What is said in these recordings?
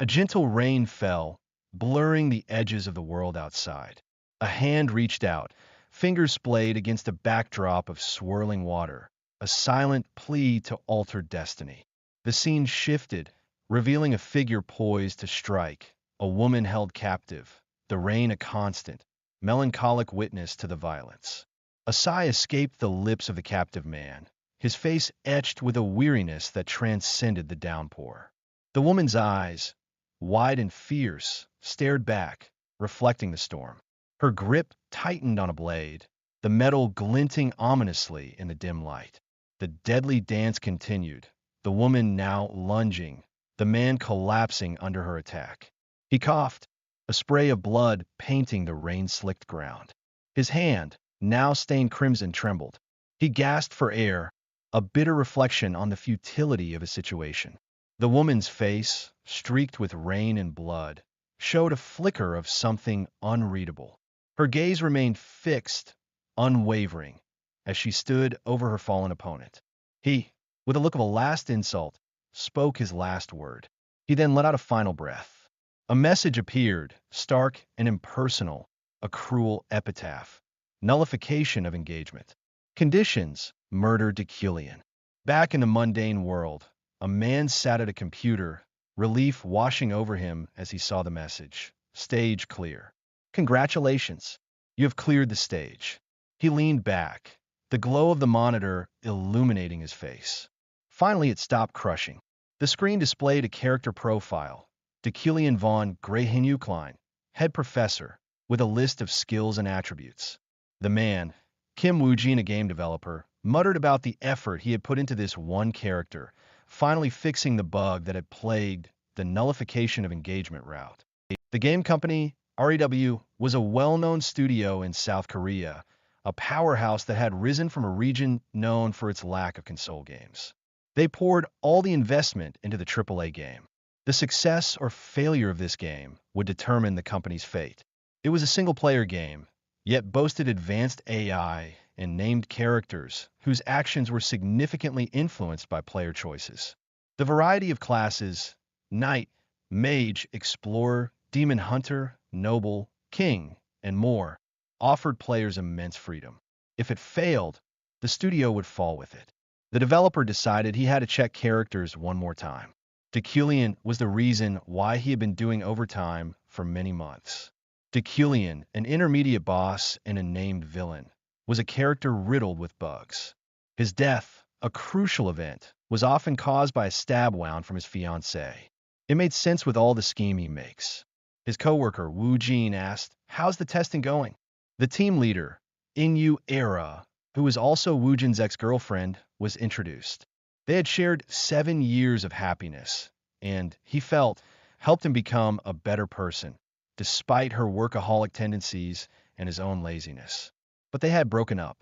A gentle rain fell, blurring the edges of the world outside. A hand reached out, fingers splayed against a backdrop of swirling water, a silent plea to alter destiny. The scene shifted, revealing a figure poised to strike, a woman held captive, the rain a constant, melancholic witness to the violence. A sigh escaped the lips of the captive man, his face etched with a weariness that transcended the downpour. The woman's eyes, wide and fierce, stared back, reflecting the storm. Her grip tightened on a blade, the metal glinting ominously in the dim light. The deadly dance continued, the woman now lunging, the man collapsing under her attack. He coughed, a spray of blood painting the rain-slicked ground. His hand, now stained crimson, trembled. He gasped for air, a bitter reflection on the futility of his situation. The woman's face, streaked with rain and blood, showed a flicker of something unreadable. Her gaze remained fixed, unwavering, as she stood over her fallen opponent. He, with a look of a last insult, spoke his last word. He then let out a final breath. A message appeared, stark and impersonal, a cruel epitaph. Nullification of engagement. Conditions: murder Deucalion. Back in the mundane world, a man sat at a computer, relief washing over him as he saw the message. Stage clear. Congratulations. You have cleared the stage. He leaned back, the glow of the monitor illuminating his face. Finally, it stopped crushing. The screen displayed a character profile. Deucalion von Greyhenuklein, head professor, with a list of skills and attributes. The man, Kim Woojin, a game developer, muttered about the effort he had put into this one character, finally fixing the bug that had plagued the nullification of engagement route. The game company, REW, was a well-known studio in South Korea, a powerhouse that had risen from a region known for its lack of console games. They poured all the investment into the AAA game. The success or failure of this game would determine the company's fate. It was a single-player game, yet boasted advanced AI and named characters whose actions were significantly influenced by player choices. The variety of classes, knight, mage, explorer, demon hunter, noble, king, and more, offered players immense freedom. If it failed, the studio would fall with it. The developer decided he had to check characters one more time. Deucalion was the reason why he had been doing overtime for many months. Deucalion, an intermediate boss and a named villain, was a character riddled with bugs. His death, a crucial event, was often caused by a stab wound from his fiancée. It made sense with all the scheme he makes. His coworker, Woojin, asked, "How's the testing going?" The team leader, Era, who was also Woojin's ex-girlfriend, was introduced. They had shared 7 years of happiness, and, he felt, helped him become a better person, despite her workaholic tendencies and his own laziness. But they had broken up.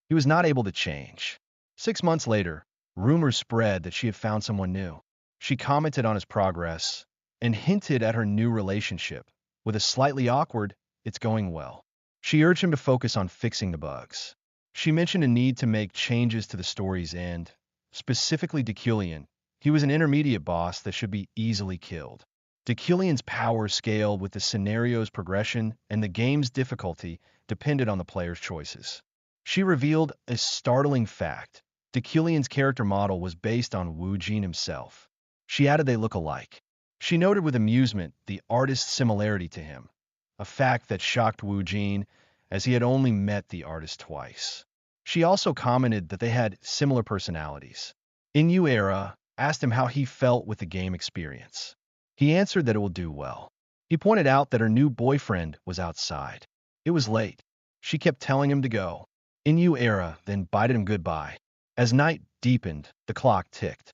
He was not able to change. 6 months later, rumors spread that she had found someone new. She commented on his progress and hinted at her new relationship, with a slightly awkward, "It's going well." She urged him to focus on fixing the bugs. She mentioned a need to make changes to the story's end, specifically Deucalion. He was an intermediate boss that should be easily killed. Deucalion's power scaled with the scenario's progression, and the game's difficulty depended on the player's choices. She revealed a startling fact. Deucalion's character model was based on Woojin himself. She added they look alike. She noted with amusement the artist's similarity to him, a fact that shocked Woojin, as he had only met the artist twice. She also commented that they had similar personalities. Era asked him how he felt with the game experience. He answered that it will do well. He pointed out that her new boyfriend was outside. It was late. She kept telling him to go. Era then bided him goodbye. As night deepened, the clock ticked.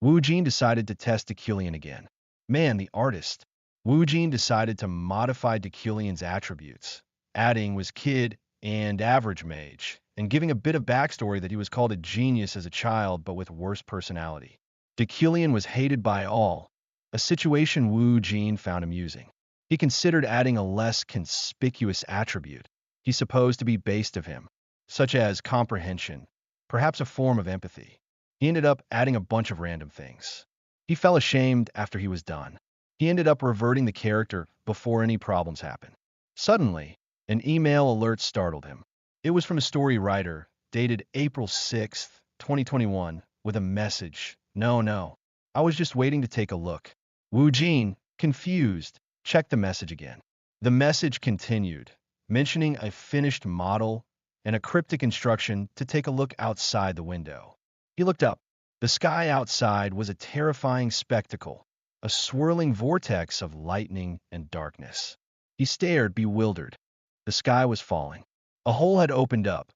Woojin decided to test Deucalion again. Man, the artist. Woojin decided to modify Deucalion's attributes, adding was kid and average mage, and giving a bit of backstory that he was called a genius as a child but with worse personality. Deucalion was hated by all, a situation Woojin found amusing. He considered adding a less conspicuous attribute he's supposed to be based of him, such as comprehension, perhaps a form of empathy. He ended up adding a bunch of random things. He felt ashamed after he was done. He ended up reverting the character before any problems happened. Suddenly, an email alert startled him. It was from a story writer, dated April 6th, 2021, with a message. No, no. I was just waiting to take a look. Wu Jin, confused, checked the message again. The message continued, mentioning a finished model and a cryptic instruction to take a look outside the window. He looked up. The sky outside was a terrifying spectacle, a swirling vortex of lightning and darkness. He stared, bewildered. The sky was falling. A hole had opened up,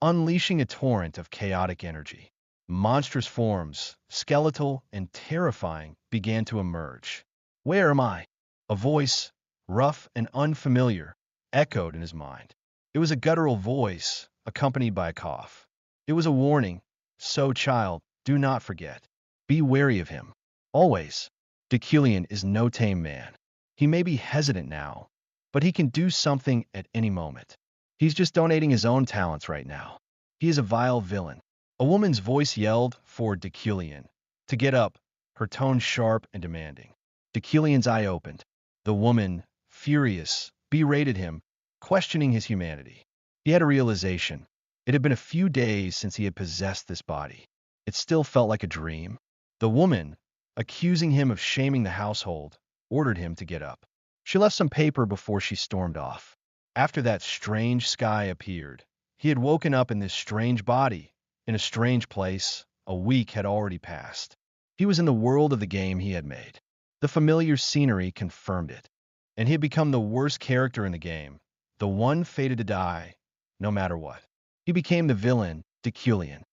unleashing a torrent of chaotic energy. Monstrous forms, skeletal and terrifying, began to emerge. Where am I? A voice, rough and unfamiliar, echoed in his mind. It was a guttural voice, accompanied by a cough. It was a warning. So, child, do not forget. Be wary of him. Always. Deculian is no tame man. He may be hesitant now, but he can do something at any moment. He's just donating his own talents right now. He is a vile villain. A woman's voice yelled for Deculian to get up, her tone sharp and demanding. Deculian's eye opened. The woman, furious, berated him, questioning his humanity. He had a realization. It had been a few days since he had possessed this body. It still felt like a dream. The woman, accusing him of shaming the household, ordered him to get up. She left some paper before she stormed off. After that strange sky appeared, he had woken up in this strange body, in a strange place. A week had already passed. He was in the world of the game he had made. The familiar scenery confirmed it, and he had become the worst character in the game, the one fated to die, no matter what. He became the villain, Deculian.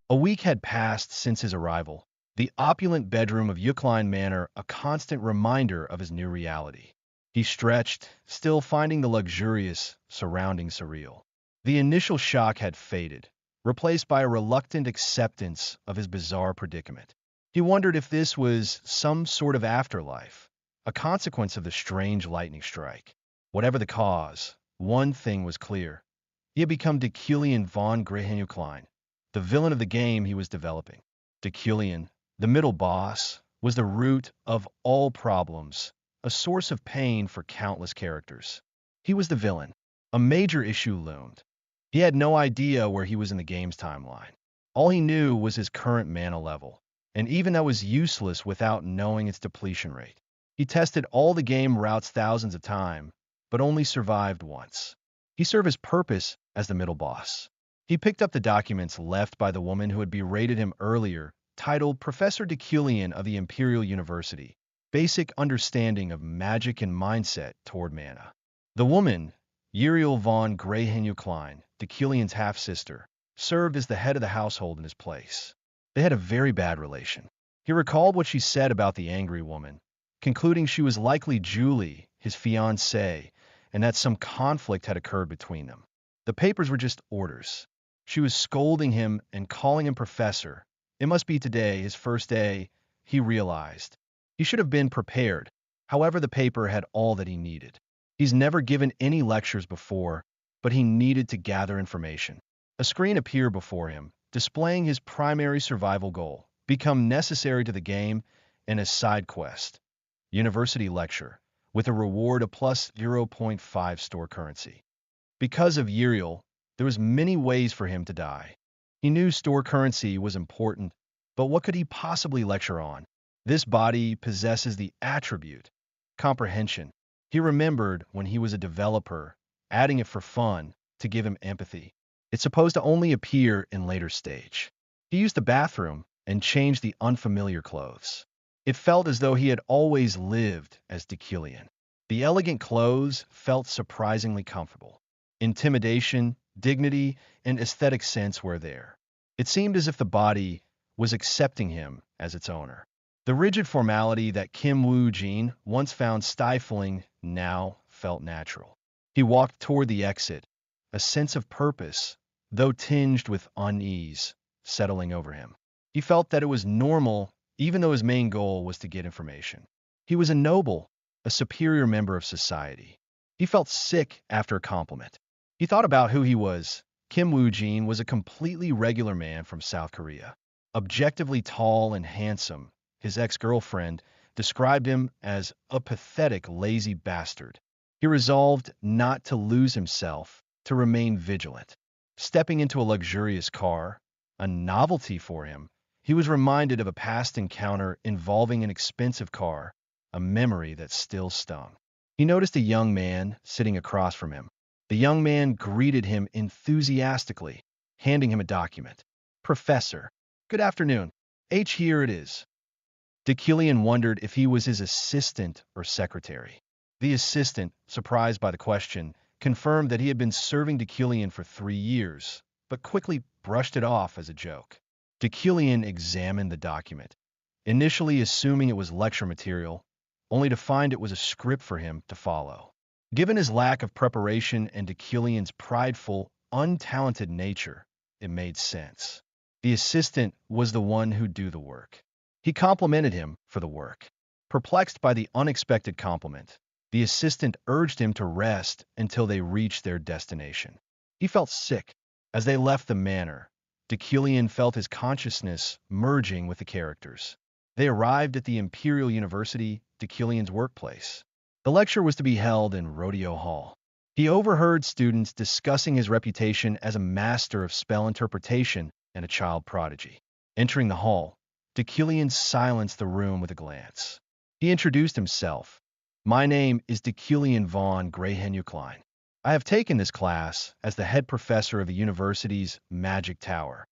A week had passed since his arrival, the opulent bedroom of Yukline Manor a constant reminder of his new reality. He stretched, still finding the luxurious surroundings surreal. The initial shock had faded, replaced by a reluctant acceptance of his bizarre predicament. He wondered if this was some sort of afterlife, a consequence of the strange lightning strike. Whatever the cause, one thing was clear. He had become Deculian von Grehenuklein, the villain of the game he was developing. Deculian, the middle boss, was the root of all problems, a source of pain for countless characters. He was the villain. A major issue loomed. He had no idea where he was in the game's timeline. All he knew was his current mana level, and even that was useless without knowing its depletion rate. He tested all the game routes thousands of times, but only survived once. He served his purpose as the middle boss. He picked up the documents left by the woman who had berated him earlier, titled Professor Deculian of the Imperial University, Basic Understanding of Magic and Mindset Toward Mana. The woman, Uriel von Grehenuklein, Deculian's half-sister, served as the head of the household in his place. They had a very bad relation. He recalled what she said about the angry woman, concluding she was likely Julie, his fiancée, and that some conflict had occurred between them. The papers were just orders. She was scolding him and calling him professor. It must be today, his first day, he realized. He should have been prepared. However, the paper had all that he needed. He's never given any lectures before, but he needed to gather information. A screen appeared before him, displaying his primary survival goal, become necessary to the game, and a side quest. University lecture, with a reward of plus 0.5 store currency. Because of Uriel, there was many ways for him to die. He knew store currency was important, but what could he possibly lecture on? This body possesses the attribute, comprehension. He remembered when he was a developer, adding it for fun, to give him empathy. It's supposed to only appear in later stage. He used the bathroom and changed the unfamiliar clothes. It felt as though he had always lived as Deculian. The elegant clothes felt surprisingly comfortable. Intimidation, dignity, and aesthetic sense were there. It seemed as if the body was accepting him as its owner. The rigid formality that Kim Woo-jin once found stifling now felt natural. He walked toward the exit, a sense of purpose, though tinged with unease, settling over him. He felt that it was normal, even though his main goal was to get information. He was a noble, a superior member of society. He felt sick after a compliment. He thought about who he was. Kim Woo-jin was a completely regular man from South Korea. Objectively tall and handsome, his ex-girlfriend, described him as a pathetic, lazy bastard. He resolved not to lose himself, to remain vigilant. Stepping into a luxurious car, a novelty for him, he was reminded of a past encounter involving an expensive car, a memory that still stung. He noticed a young man sitting across from him. The young man greeted him enthusiastically, handing him a document. "Professor, good afternoon. Here it is." Deucalion wondered if he was his assistant or secretary. The assistant, surprised by the question, confirmed that he had been serving Deucalion for 3 years, but quickly brushed it off as a joke. Deucalion examined the document, initially assuming it was lecture material, only to find it was a script for him to follow. Given his lack of preparation and Deucalion's prideful, untalented nature, it made sense. The assistant was the one who'd do the work. He complimented him for the work. Perplexed by the unexpected compliment, the assistant urged him to rest until they reached their destination. He felt sick. As they left the manor, Deucalion felt his consciousness merging with the characters. They arrived at the Imperial University, Deucalion's workplace. The lecture was to be held in Rodeo Hall. He overheard students discussing his reputation as a master of spell interpretation and a child prodigy. Entering the hall, Deucalion silenced the room with a glance. He introduced himself. "My name is Deucalion von Greyhenucline. I have taken this class as the head professor of the university's Magic Tower."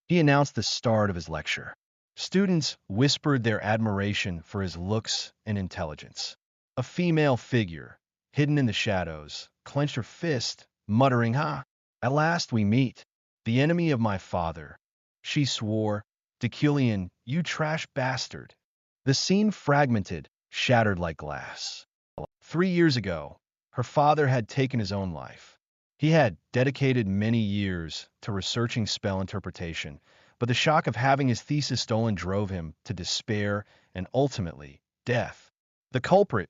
He announced the start of his lecture. Students whispered their admiration for his looks and intelligence. A female figure, hidden in the shadows, clenched her fist, muttering, "Ha! At last we meet. The enemy of my father." She swore, "Deucalion, you trash bastard." The scene fragmented, shattered like glass. 3 years ago, her father had taken his own life. He had dedicated many years to researching spell interpretation, but the shock of having his thesis stolen drove him to despair and ultimately death. The culprit,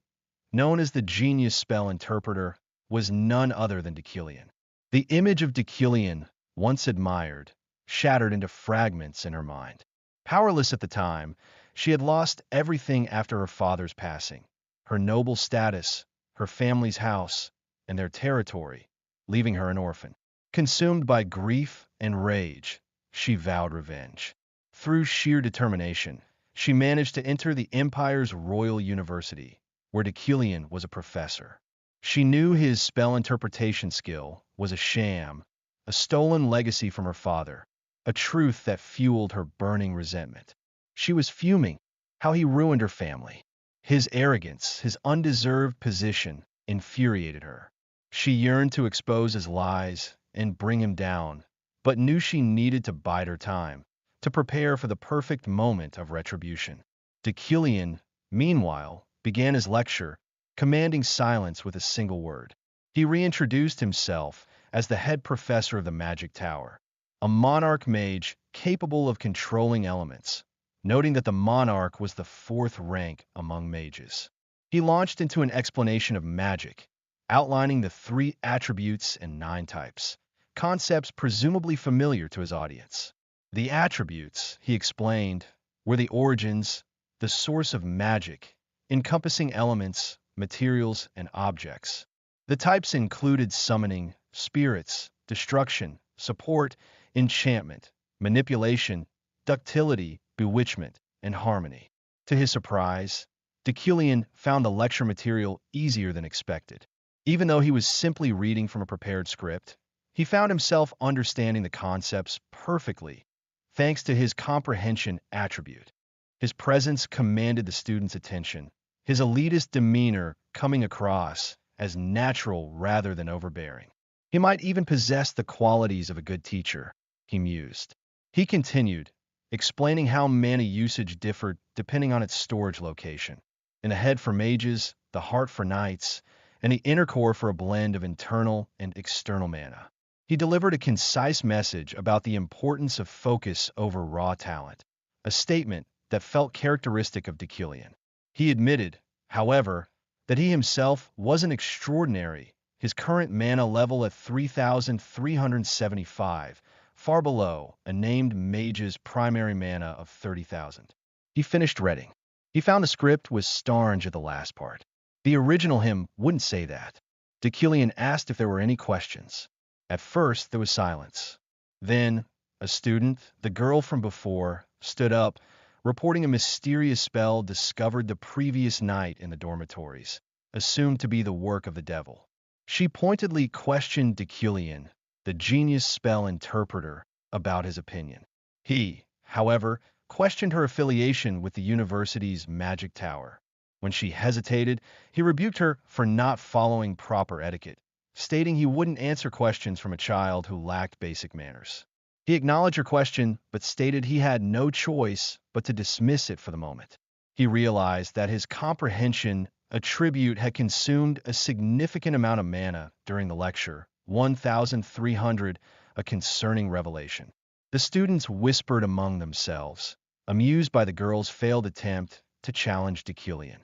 known as the genius spell interpreter, was none other than Deucalion. The image of Deucalion, once admired, shattered into fragments in her mind. Powerless at the time, she had lost everything after her father's passing: her noble status, her family's house, and their territory, leaving her an orphan. Consumed by grief and rage, she vowed revenge. Through sheer determination, she managed to enter the Empire's Royal University, where Deucalion was a professor. She knew his spell interpretation skill was a sham, a stolen legacy from her father, a truth that fueled her burning resentment. She was fuming, how he ruined her family. His arrogance, his undeserved position, infuriated her. She yearned to expose his lies and bring him down, but knew she needed to bide her time, to prepare for the perfect moment of retribution. Deucalion, meanwhile, began his lecture, commanding silence with a single word. He reintroduced himself as the head professor of the Magic Tower, a monarch mage capable of controlling elements, noting that the monarch was the 4th rank among mages. He launched into an explanation of magic, outlining the 3 attributes and 9 types, concepts presumably familiar to his audience. The attributes, he explained, were the origins, the source of magic, encompassing elements, materials, and objects. The types included summoning, spirits, destruction, support, enchantment, manipulation, ductility, bewitchment, and harmony. To his surprise, Deucalion found the lecture material easier than expected. Even though he was simply reading from a prepared script, he found himself understanding the concepts perfectly, thanks to his comprehension attribute. His presence commanded the students' attention, his elitist demeanor coming across as natural rather than overbearing. He might even possess the qualities of a good teacher, he mused. He continued, explaining how mana usage differed depending on its storage location. In the head for mages, the heart for knights, and the inner core for a blend of internal and external mana. He delivered a concise message about the importance of focus over raw talent, a statement that felt characteristic of Deucalion. He admitted, however, that he himself wasn't extraordinary, his current mana level at 3,375, far below a named mage's primary mana of 30,000. He finished reading. He found the script was starnge at the last part. The original hymn wouldn't say that. Deucalion asked if there were any questions. At first, there was silence. Then, a student, the girl from before, stood up, reporting a mysterious spell discovered the previous night in the dormitories, assumed to be the work of the devil. She pointedly questioned Deucalion, the genius spell interpreter, about his opinion. He, however, questioned her affiliation with the university's magic tower. When she hesitated, he rebuked her for not following proper etiquette, stating he wouldn't answer questions from a child who lacked basic manners. He acknowledged her question, but stated he had no choice but to dismiss it for the moment. He realized that his comprehension attribute had consumed a significant amount of mana during the lecture, 1,300, a concerning revelation. The students whispered among themselves, amused by the girl's failed attempt to challenge Deucalion.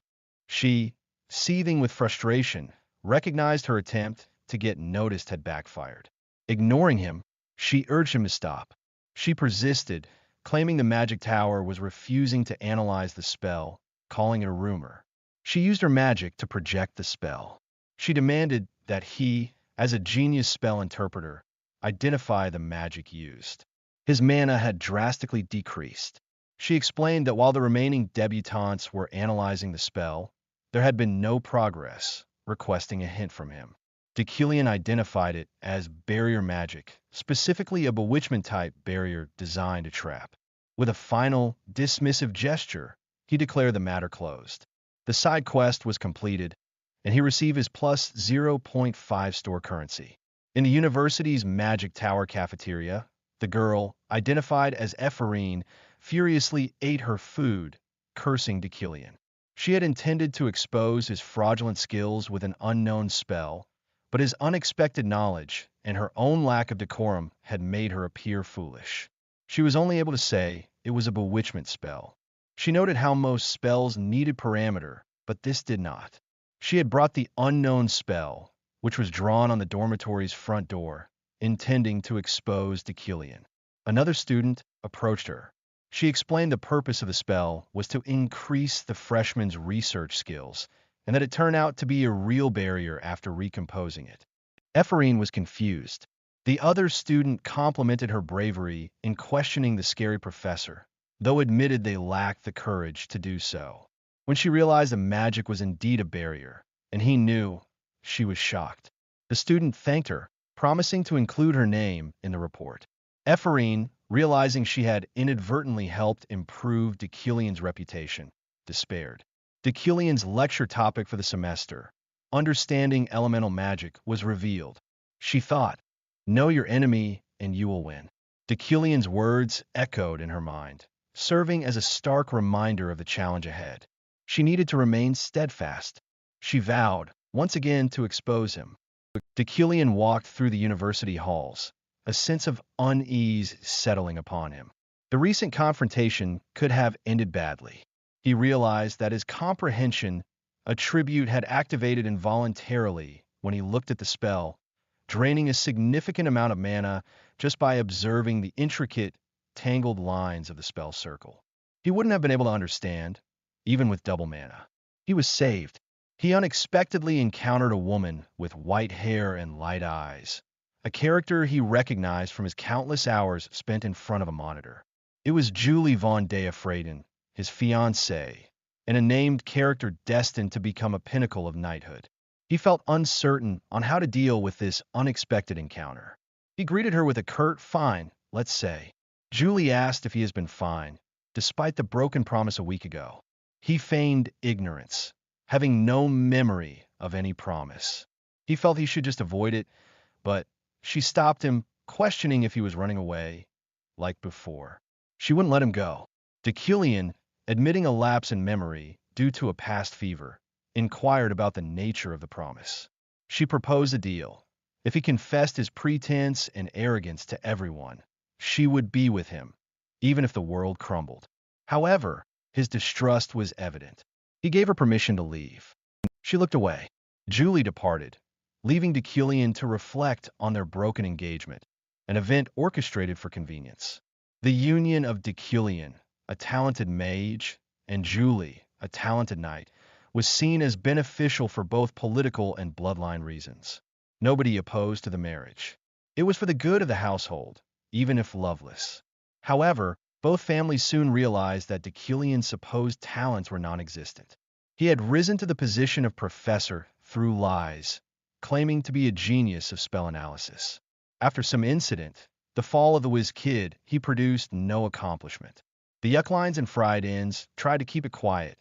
She, seething with frustration, recognized her attempt to get noticed had backfired. Ignoring him, she urged him to stop. She persisted, claiming the magic tower was refusing to analyze the spell, calling it a rumor. She used her magic to project the spell. She demanded that he, as a genius spell interpreter, identify the magic used. His mana had drastically decreased. She explained that while the remaining debutantes were analyzing the spell, there had been no progress, requesting a hint from him. Deucalion identified it as barrier magic, specifically a bewitchment-type barrier designed to trap. With a final, dismissive gesture, he declared the matter closed. The side quest was completed, and he received his plus 0.5 store currency. In the university's magic tower cafeteria, the girl, identified as Ephorine, furiously ate her food, cursing Deucalion. She had intended to expose his fraudulent skills with an unknown spell, but his unexpected knowledge and her own lack of decorum had made her appear foolish. She was only able to say it was a bewitchment spell. She noted how most spells needed parameter, but this did not. She had brought the unknown spell, which was drawn on the dormitory's front door, intending to expose Deucalion. Another student approached her. She explained the purpose of the spell was to increase the freshman's research skills, and that it turned out to be a real barrier after recomposing it. Ephorine was confused. The other student complimented her bravery in questioning the scary professor, though admitted they lacked the courage to do so. When she realized the magic was indeed a barrier, and he knew, she was shocked. The student thanked her, promising to include her name in the report. Ephorine, realizing she had inadvertently helped improve Deucalion's reputation, despaired. Deucalion's lecture topic for the semester, Understanding Elemental Magic, was revealed. She thought, know your enemy and you will win. Deucalion's words echoed in her mind, serving as a stark reminder of the challenge ahead. She needed to remain steadfast. She vowed, once again, to expose him. Deucalion walked through the university halls, a sense of unease settling upon him. The recent confrontation could have ended badly. He realized that his comprehension attribute had activated involuntarily when he looked at the spell, draining a significant amount of mana just by observing the intricate, tangled lines of the spell circle. He wouldn't have been able to understand, even with double mana. He was saved. He unexpectedly encountered a woman with white hair and light eyes, a character he recognized from his countless hours spent in front of a monitor. It was Julie von Deafraden, his fiancée, and a named character destined to become a pinnacle of knighthood. He felt uncertain on how to deal with this unexpected encounter. He greeted her with a curt, "Fine, let's say." Julie asked if he has been fine, despite the broken promise a week ago. He feigned ignorance, having no memory of any promise. He felt he should just avoid it, but she stopped him, questioning if he was running away, like before. She wouldn't let him go. Deucalion, admitting a lapse in memory due to a past fever, inquired about the nature of the promise. She proposed a deal. If he confessed his pretense and arrogance to everyone, she would be with him, even if the world crumbled. However, his distrust was evident. He gave her permission to leave. She looked away. Julie departed, leaving Deucalion to reflect on their broken engagement, an event orchestrated for convenience. The union of Deucalion, a talented mage, and Julie, a talented knight, was seen as beneficial for both political and bloodline reasons. Nobody opposed to the marriage. It was for the good of the household, even if loveless. However, both families soon realized that Deucalion's supposed talents were non-existent. He had risen to the position of professor through lies, claiming to be a genius of spell analysis. After some incident, the fall of the whiz kid, he produced no accomplishment. The Yucklines and Fried Inns tried to keep it quiet,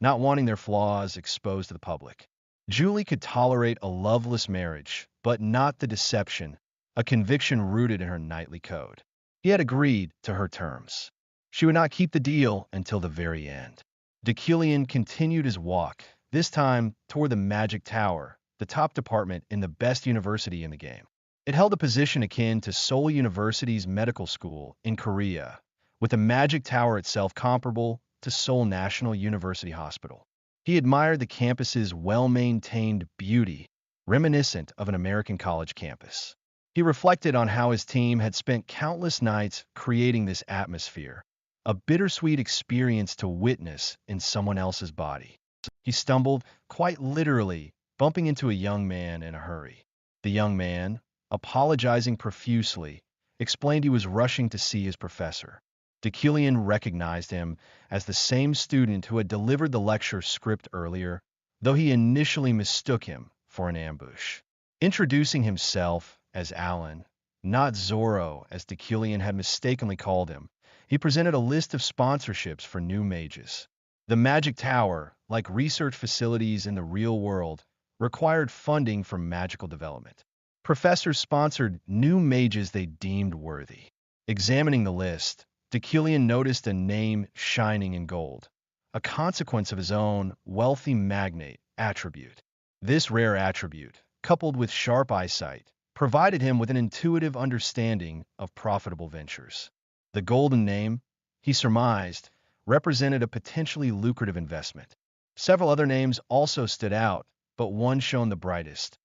not wanting their flaws exposed to the public. Julie could tolerate a loveless marriage, but not the deception, a conviction rooted in her knightly code. He had agreed to her terms. She would not keep the deal until the very end. Deucalion continued his walk, this time toward the Magic Tower, the top department in the best university in the game. It held a position akin to Seoul University's medical school in Korea, with the Magic Tower itself comparable to Seoul National University Hospital. He admired the campus's well-maintained beauty, reminiscent of an American college campus. He reflected on how his team had spent countless nights creating this atmosphere, a bittersweet experience to witness in someone else's body. He stumbled, quite literally, bumping into a young man in a hurry. The young man, apologizing profusely, explained he was rushing to see his professor. Deucalion recognized him as the same student who had delivered the lecture script earlier, though he initially mistook him for an ambush. Introducing himself as Alan, not Zorro as Deucalion had mistakenly called him, he presented a list of sponsorships for new mages. The Magic Tower, like research facilities in the real world, required funding for magical development. Professors sponsored new mages they deemed worthy. Examining the list, Deucalion noticed a name shining in gold, a consequence of his own wealthy magnate attribute. This rare attribute, coupled with sharp eyesight, provided him with an intuitive understanding of profitable ventures. The golden name, he surmised, represented a potentially lucrative investment. Several other names also stood out, but one shone the brightest: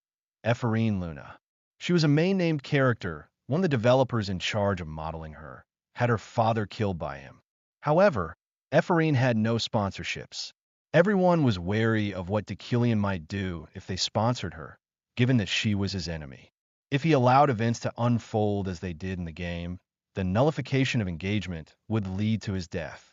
Ephraim Luna. She was a main-named character, one of the developers in charge of modeling her, had her father killed by him. However, Ephraim had no sponsorships. Everyone was wary of what Deucalion might do if they sponsored her, given that she was his enemy. If he allowed events to unfold as they did in the game, the nullification of engagement would lead to his death.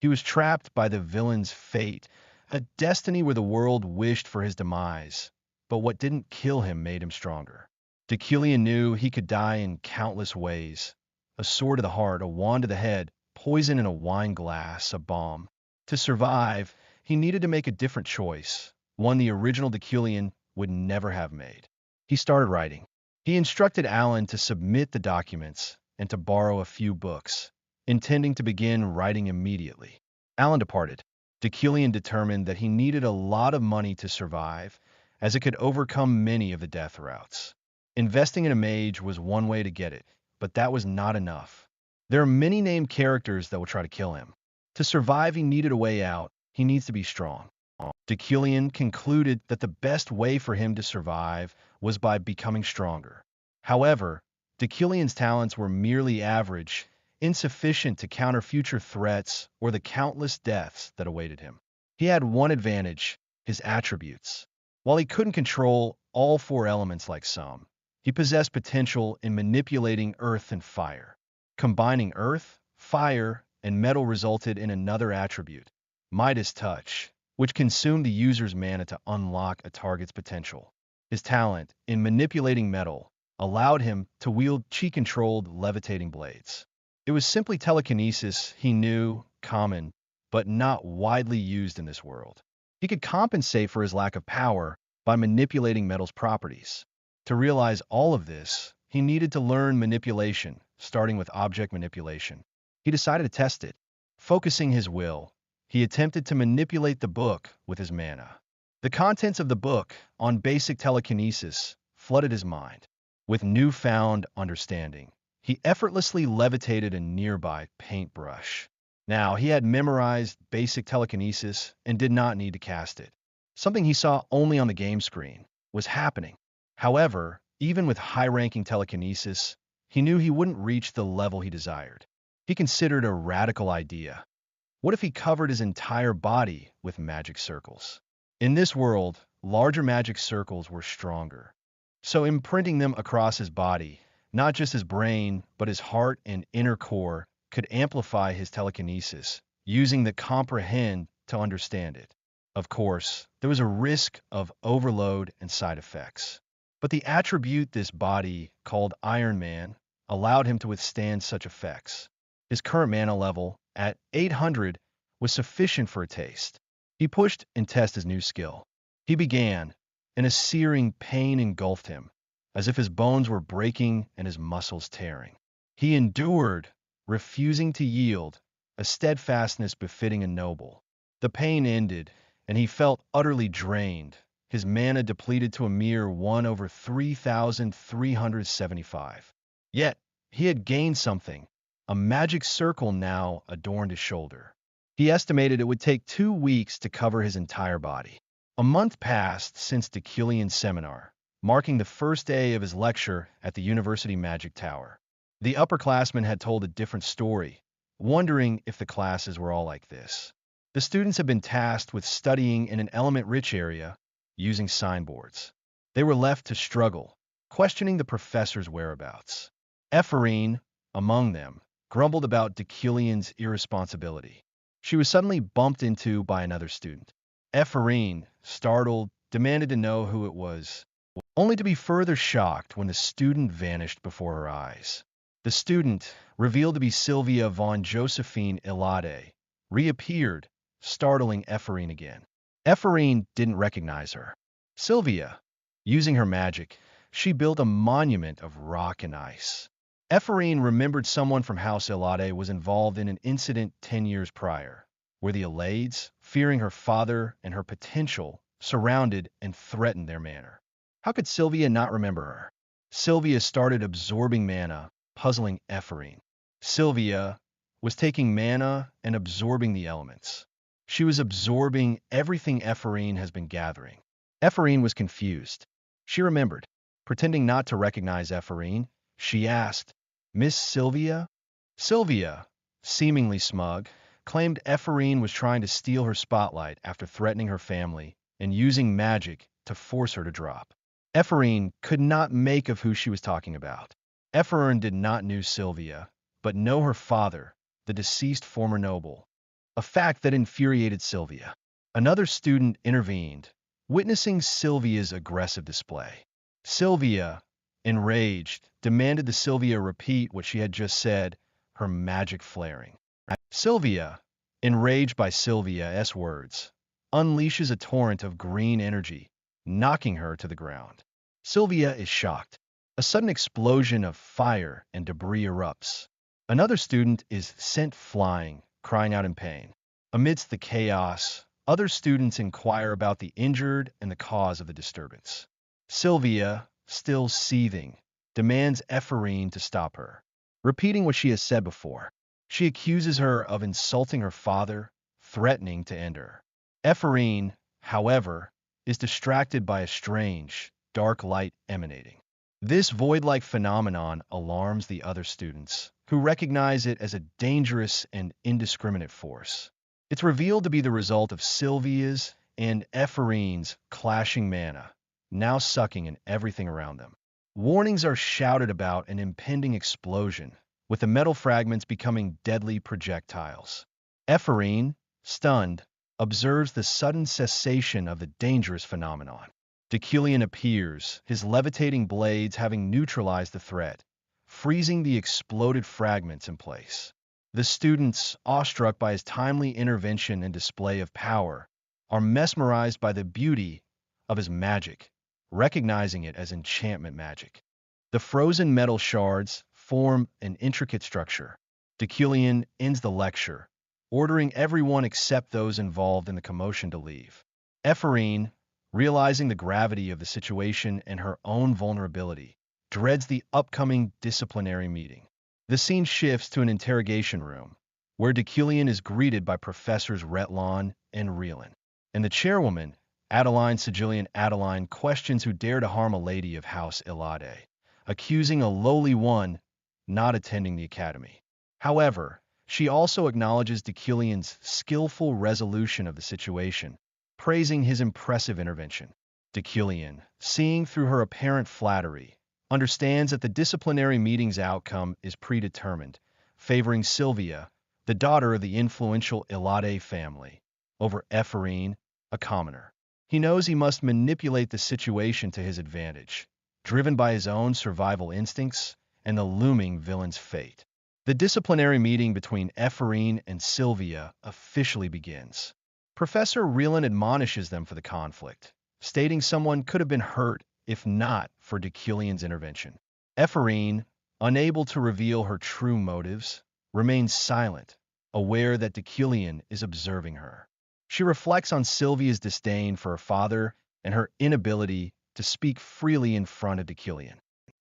He was trapped by the villain's fate, a destiny where the world wished for his demise, but what didn't kill him made him stronger. Deucalion knew he could die in countless ways: a sword to the heart, a wand to the head, poison in a wine glass, a bomb. To survive, he needed to make a different choice, one the original Deucalion would never have made. He started writing. He instructed Alan to submit the documents and to borrow a few books, intending to begin writing immediately. Alan departed. Deucalion determined that he needed a lot of money to survive, as it could overcome many of the death routes. Investing in a mage was one way to get it, but that was not enough. There are many named characters that will try to kill him. To survive, he needed a way out. He needs to be strong. Deucalion concluded that the best way for him to survive was by becoming stronger. However, Deucalion's talents were merely average, insufficient to counter future threats or the countless deaths that awaited him. He had one advantage: his attributes. While he couldn't control all four elements like some, he possessed potential in manipulating earth and fire. Combining earth, fire, and metal resulted in another attribute: Midas Touch, which consumed the user's mana to unlock a target's potential. His talent in manipulating metal allowed him to wield chi-controlled levitating blades. It was simply telekinesis he knew, common, but not widely used in this world. He could compensate for his lack of power by manipulating metal's properties. To realize all of this, he needed to learn manipulation, starting with object manipulation. He decided to test it. Focusing his will, he attempted to manipulate the book with his mana. The contents of the book, on basic telekinesis, flooded his mind. With newfound understanding, he effortlessly levitated a nearby paintbrush. Now, he had memorized basic telekinesis and did not need to cast it. Something he saw only on the game screen was happening. However, even with high-ranking telekinesis, he knew he wouldn't reach the level he desired. He considered a radical idea: What if he covered his entire body with magic circles? In this world, larger magic circles were stronger. So imprinting them across his body, not just his brain, but his heart and inner core, could amplify his telekinesis, using the comprehend to understand it. Of course, there was a risk of overload and side effects. But the attribute this body, called Iron Man, allowed him to withstand such effects. His current mana level, at 800, was sufficient for a taste. He pushed and tested his new skill. He began, and a searing pain engulfed him, as if his bones were breaking and his muscles tearing. He endured, refusing to yield, a steadfastness befitting a noble. The pain ended, and he felt utterly drained, his mana depleted to a mere 1/3,375. Yet, he had gained something. A magic circle now adorned his shoulder. He estimated it would take 2 weeks to cover his entire body. A month passed since Deucalion's seminar, marking the first day of his lecture at the University Magic Tower. The upperclassmen had told a different story, wondering if the classes were all like this. The students had been tasked with studying in an element-rich area, using signboards. They were left to struggle, questioning the professor's whereabouts. Ephorine, among them, grumbled about Deucalion's irresponsibility. She was suddenly bumped into by another student. Ephorine, startled, demanded to know who it was, only to be further shocked when the student vanished before her eyes. The student, revealed to be Sylvia von Josephine Ilade, reappeared, startling Ephorine again. Ephorine didn't recognize her. Sylvia, using her magic, she built a monument of rock and ice. Ephorine remembered someone from House Ilade was involved in an incident 10 years prior, where the Ilades, fearing her father and her potential, surrounded and threatened their manor. How could Sylvia not remember her? Sylvia started absorbing mana, puzzling Ephorine. Sylvia was taking mana and absorbing the elements. She was absorbing everything Ephorine has been gathering. Ephorine was confused. She remembered. Pretending not to recognize Ephorine, she asked, "Miss Sylvia?" Sylvia, seemingly smug, claimed Ephorine was trying to steal her spotlight after threatening her family and using magic to force her to drop. Ephorine could not make of who she was talking about. Ephorine did not know Sylvia, but know her father, the deceased former noble, a fact that infuriated Sylvia. Another student intervened, witnessing Sylvia's aggressive display. Sylvia, enraged, demanded that Sylvia repeat what she had just said, her magic flaring. Sylvia, enraged by Sylvia's words, unleashes a torrent of green energy, knocking her to the ground. Sylvia is shocked. A sudden explosion of fire and debris erupts. Another student is sent flying, crying out in pain. Amidst the chaos, other students inquire about the injured and the cause of the disturbance. Sylvia, still seething, demands Ephorine to stop her. Repeating what she has said before, she accuses her of insulting her father, threatening to end her. Ephorine, however, is distracted by a strange, dark light emanating. This void-like phenomenon alarms the other students, who recognize it as a dangerous and indiscriminate force. It's revealed to be the result of Sylvia's and Ephorine's clashing mana, now sucking in everything around them. Warnings are shouted about an impending explosion, with the metal fragments becoming deadly projectiles. Ephorine, stunned, observes the sudden cessation of the dangerous phenomenon. Deucalion appears, his levitating blades having neutralized the threat, freezing the exploded fragments in place. The students, awestruck by his timely intervention and display of power, are mesmerized by the beauty of his magic, recognizing it as enchantment magic. The frozen metal shards form an intricate structure. Deucalion ends the lecture, ordering everyone except those involved in the commotion to leave. Ephorine, realizing the gravity of the situation and her own vulnerability, dreads the upcoming disciplinary meeting. The scene shifts to an interrogation room, where Deucalion is greeted by Professors Retlon and Reelin, and the chairwoman, Adeline Sigillian Adeline, questions who dare to harm a lady of House Ilade, accusing a lowly one not attending the academy. However, She also acknowledges Deucalion's skillful resolution of the situation, praising his impressive intervention. Deucalion, seeing through her apparent flattery, understands that the disciplinary meeting's outcome is predetermined, favoring Sylvia, the daughter of the influential Elade family, over Ephraim, a commoner. He knows he must manipulate the situation to his advantage, driven by his own survival instincts and the looming villain's fate. The disciplinary meeting between Ephraim and Sylvia officially begins. Professor Reelan admonishes them for the conflict, stating someone could have been hurt if not for Deucalion's intervention. Ephraim, unable to reveal her true motives, remains silent, aware that Deucalion is observing her. She reflects on Sylvia's disdain for her father and her inability to speak freely in front of Deucalion.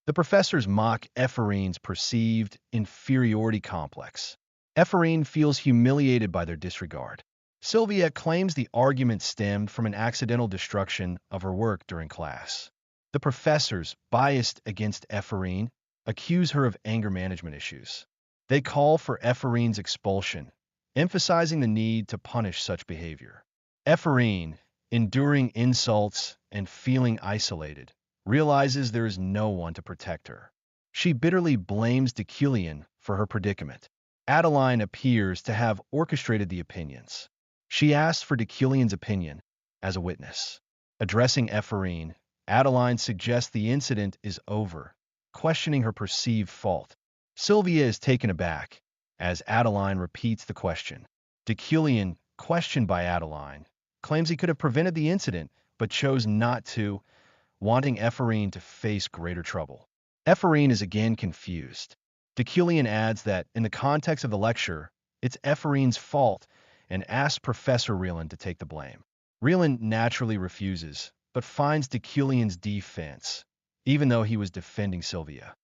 The professors mock Ephraim's perceived inferiority complex. Ephraim feels humiliated by their disregard. Sylvia claims the argument stemmed from an accidental destruction of her work during class. The professors, biased against Ephraim, accuse her of anger management issues. They call for Ephraim's expulsion, emphasizing the need to punish such behavior. Ephraim, enduring insults and feeling isolated, realizes there is no one to protect her. She bitterly blames Deucalion for her predicament. Adeline appears to have orchestrated the opinions. She asks for Deucalion's opinion as a witness. Addressing Ephraim, Adeline suggests the incident is over, questioning her perceived fault. Sylvia is taken aback as Adeline repeats the question. Deucalion, questioned by Adeline, claims he could have prevented the incident but chose not to, wanting Ephraim to face greater trouble. Ephraim is again confused. Deucalion adds that, in the context of the lecture, it's Ephraim's fault and asks Professor Reelan to take the blame. Reelan naturally refuses, but finds Deucalion's defense, even though he was defending Sylvia.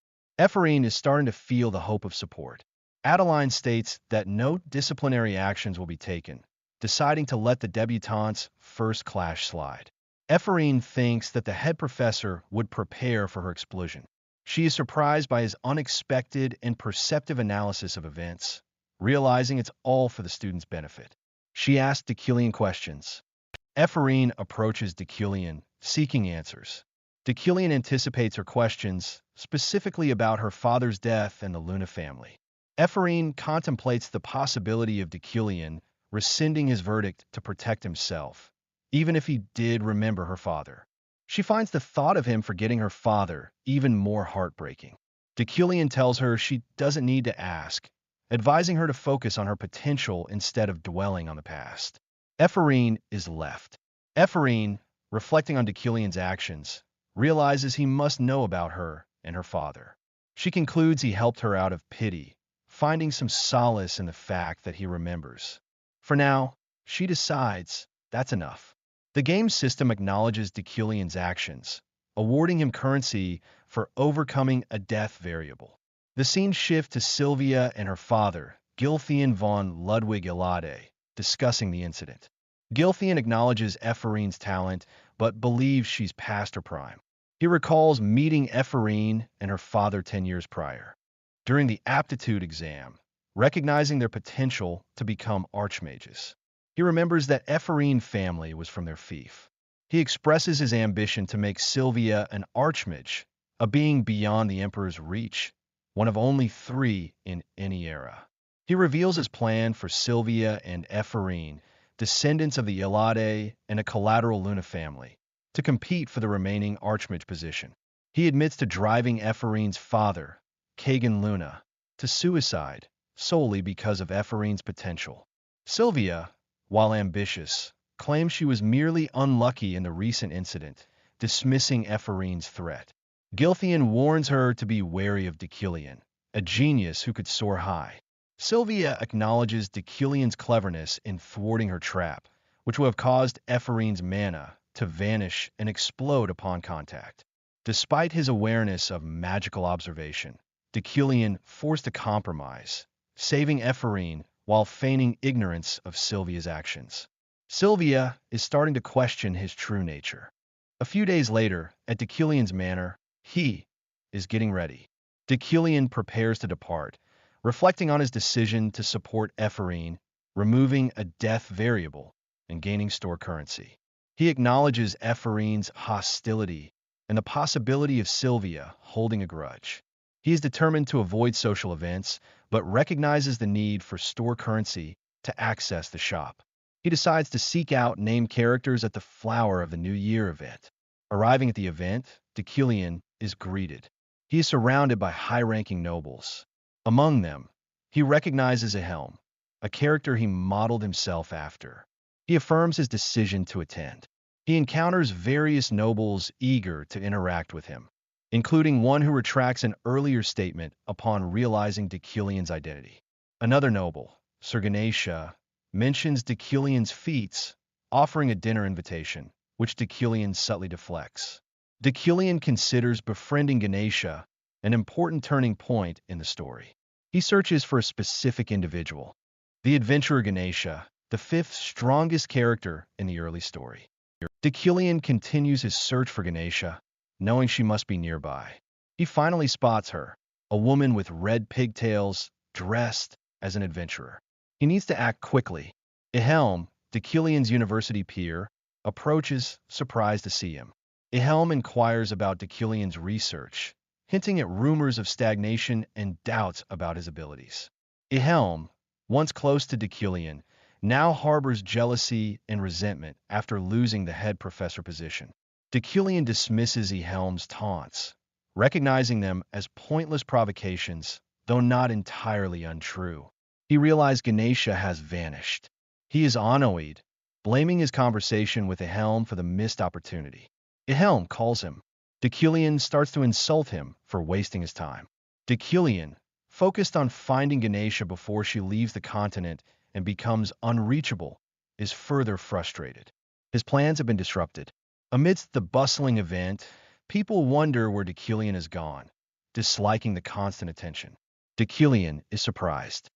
Ephraim is starting to feel the hope of support. Adeline states that no disciplinary actions will be taken, deciding to let the debutante's first clash slide. Ephraim thinks that the head professor would prepare for her explosion. She is surprised by his unexpected and perceptive analysis of events, realizing it's all for the students' benefit. She asks Deucalion questions. Ephraim approaches Deucalion, seeking answers. Deucalion anticipates her questions, specifically about her father's death and the Luna family. Ephraim contemplates the possibility of Deucalion rescinding his verdict to protect himself, even if he did remember her father. She finds the thought of him forgetting her father even more heartbreaking. Deucalion tells her she doesn't need to ask, advising her to focus on her potential instead of dwelling on the past. Ephraim is left. Ephraim, reflecting on Deucalion's actions, realizes he must know about her and her father. She concludes he helped her out of pity, finding some solace in the fact that he remembers. For now, she decides that's enough. The game system acknowledges Deucalion's actions, awarding him currency for overcoming a death variable. The scene shifts to Sylvia and her father, Gilthian von Ludwig Elade, discussing the incident. Gilthian acknowledges Ephraim's talent, but believes she's past her prime. He recalls meeting Ephraim and her father 10 years prior, during the aptitude exam, recognizing their potential to become archmages. He remembers that Ephraim family was from their fief. He expresses his ambition to make Sylvia an archmage, a being beyond the Emperor's reach, one of only 3 in any era. He reveals his plan for Sylvia and Ephraim, descendants of the Elade and a collateral Luna family, to compete for the remaining archmage position. He admits to driving Ephraim's father, Kagan Luna, to suicide solely because of Ephraim's potential. Sylvia, while ambitious, claims she was merely unlucky in the recent incident, dismissing Ephraim's threat. Gilthian warns her to be wary of Deucalion, a genius who could soar high. Sylvia acknowledges Deucalion's cleverness in thwarting her trap, which would have caused Ephraim's mana to vanish and explode upon contact. Despite his awareness of magical observation, Deucalion forced a compromise, saving Ephraim while feigning ignorance of Sylvia's actions. Sylvia is starting to question his true nature. A few days later, at Deucalion's manor, he is getting ready. Deucalion prepares to depart, reflecting on his decision to support Ephraim, removing a death variable and gaining store currency. He acknowledges Ephraim's hostility and the possibility of Sylvia holding a grudge. He is determined to avoid social events, but recognizes the need for store currency to access the shop. He decides to seek out named characters at the Flower of the New Year event. Arriving at the event, Deucalion is greeted. He is surrounded by high-ranking nobles. Among them, he recognizes Yahello, a character he modeled himself after. He affirms his decision to attend. He encounters various nobles eager to interact with him, including one who retracts an earlier statement upon realizing Deucalion's identity. Another noble, Sir Ganesha, mentions Deucalion's feats, offering a dinner invitation, which Deucalion subtly deflects. Deucalion considers befriending Ganesha an important turning point in the story. He searches for a specific individual, the adventurer Ganesha, the fifth strongest character in the early story. Deucalion continues his search for Ganesha, knowing she must be nearby. He finally spots her, a woman with red pigtails, dressed as an adventurer. He needs to act quickly. Yahello, Deucalion's university peer, approaches, surprised to see him. Yahello inquires about Deucalion's research, hinting at rumors of stagnation and doubts about his abilities. Yahello, once close to Deucalion, now harbors jealousy and resentment after losing the head professor position. Deucalion dismisses Yahello's taunts, recognizing them as pointless provocations, though not entirely untrue. He realized Ganesha has vanished. He is annoyed, blaming his conversation with Yahello for the missed opportunity. Yahello calls him. Deucalion starts to insult him for wasting his time. Deucalion, focused on finding Ganesha before she leaves the continent and becomes unreachable, is further frustrated. His plans have been disrupted. Amidst the bustling event, people wonder where Deucalion has gone, disliking the constant attention. Deucalion is surprised.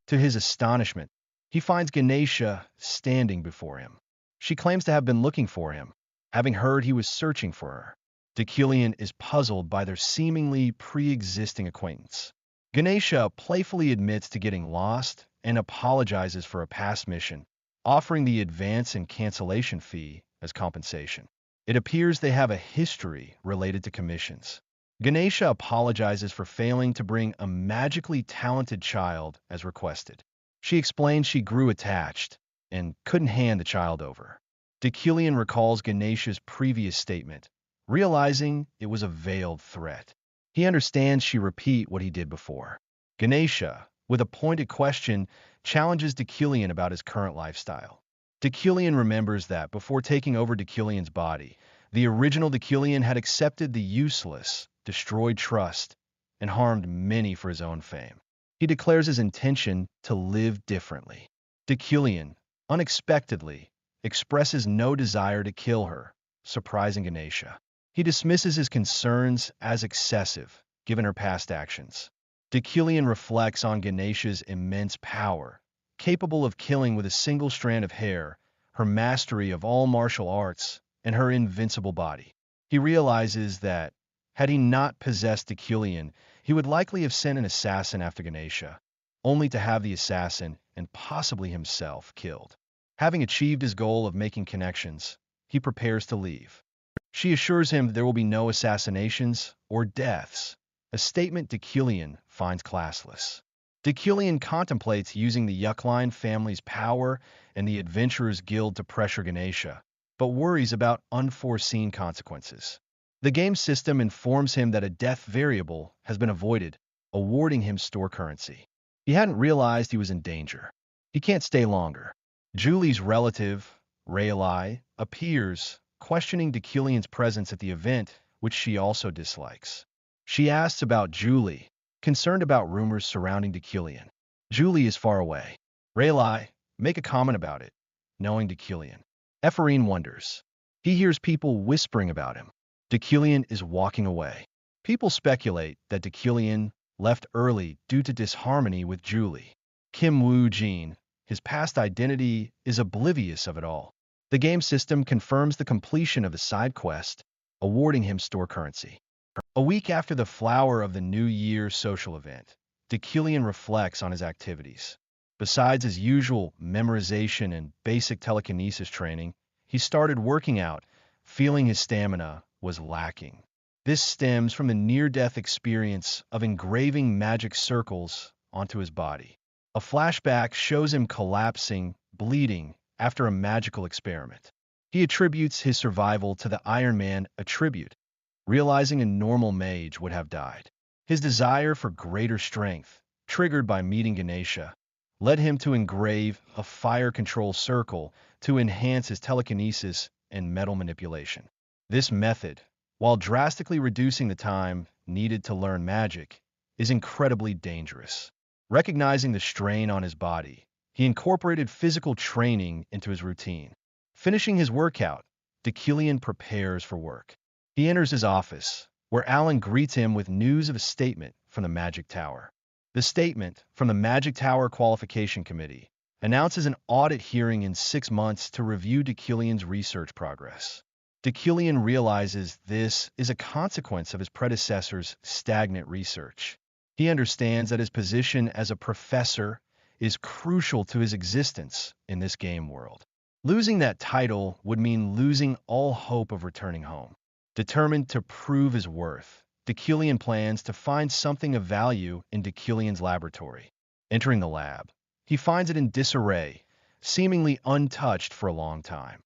To his astonishment, he finds Ganesha standing before him. She claims to have been looking for him, having heard he was searching for her. Deucalion is puzzled by their seemingly pre-existing acquaintance. Ganesha playfully admits to getting lost and apologizes for a past mission, offering the advance and cancellation fee as compensation. It appears they have a history related to commissions. Ganesha apologizes for failing to bring a magically talented child as requested. She explains she grew attached and couldn't hand the child over. Deucalion recalls Ganesha's previous statement, realizing it was a veiled threat. He understands she repeat what he did before. Ganesha, with a pointed question, challenges Deucalion about his current lifestyle. Deucalion remembers that before taking over Deucalion's body, the original Deucalion had accepted the useless, destroyed trust, and harmed many for his own fame. He declares his intention to live differently. Deucalion, unexpectedly, expresses no desire to kill her, surprising Ganesha. He dismisses his concerns as excessive, given her past actions. Deucalion reflects on Ganesha's immense power, capable of killing with a single strand of hair, her mastery of all martial arts, and her invincible body. He realizes that, had he not possessed Deucalion, he would likely have sent an assassin after Ganesha, only to have the assassin, and possibly himself, killed. Having achieved his goal of making connections, he prepares to leave. She assures him there will be no assassinations or deaths, a statement Deucalion finds classless. Deucalion contemplates using the Yuckline family's power and the Adventurers Guild to pressure Ganesha, but worries about unforeseen consequences. The game system informs him that a death variable has been avoided, awarding him store currency. He hadn't realized he was in danger. He can't stay longer. Julie's relative, Rayleigh, appears, questioning Deucalion's presence at the event, which she also dislikes. She asks about Julie, concerned about rumors surrounding Deucalion. Julie is far away. Rayleigh, make a comment about it, knowing Deucalion. Ephraim wonders. He hears people whispering about him. Deucalion is walking away. People speculate that Deucalion left early due to disharmony with Julie. Kim Woo-jin, his past identity, is oblivious of it all. The game system confirms the completion of the side quest, awarding him store currency. A week after the Flower of the New Year social event, Deucalion reflects on his activities. Besides his usual memorization and basic telekinesis training, he started working out, feeling his stamina was lacking. This stems from the near-death experience of engraving magic circles onto his body. A flashback shows him collapsing, bleeding, after a magical experiment. He attributes his survival to the Iron Man attribute, realizing a normal mage would have died. His desire for greater strength, triggered by meeting Ganesha, led him to engrave a fire control circle to enhance his telekinesis and metal manipulation. This method, while drastically reducing the time needed to learn magic, is incredibly dangerous. Recognizing the strain on his body, he incorporated physical training into his routine. Finishing his workout, Deucalion prepares for work. He enters his office, where Alan greets him with news of a statement from the Magic Tower. The statement from the Magic Tower Qualification Committee announces an audit hearing in 6 months to review Deucalion's research progress. Deucalion realizes this is a consequence of his predecessor's stagnant research. He understands that his position as a professor is crucial to his existence in this game world. Losing that title would mean losing all hope of returning home. Determined to prove his worth, Deucalion plans to find something of value in Deucalion's laboratory. Entering the lab, he finds it in disarray, seemingly untouched for a long time.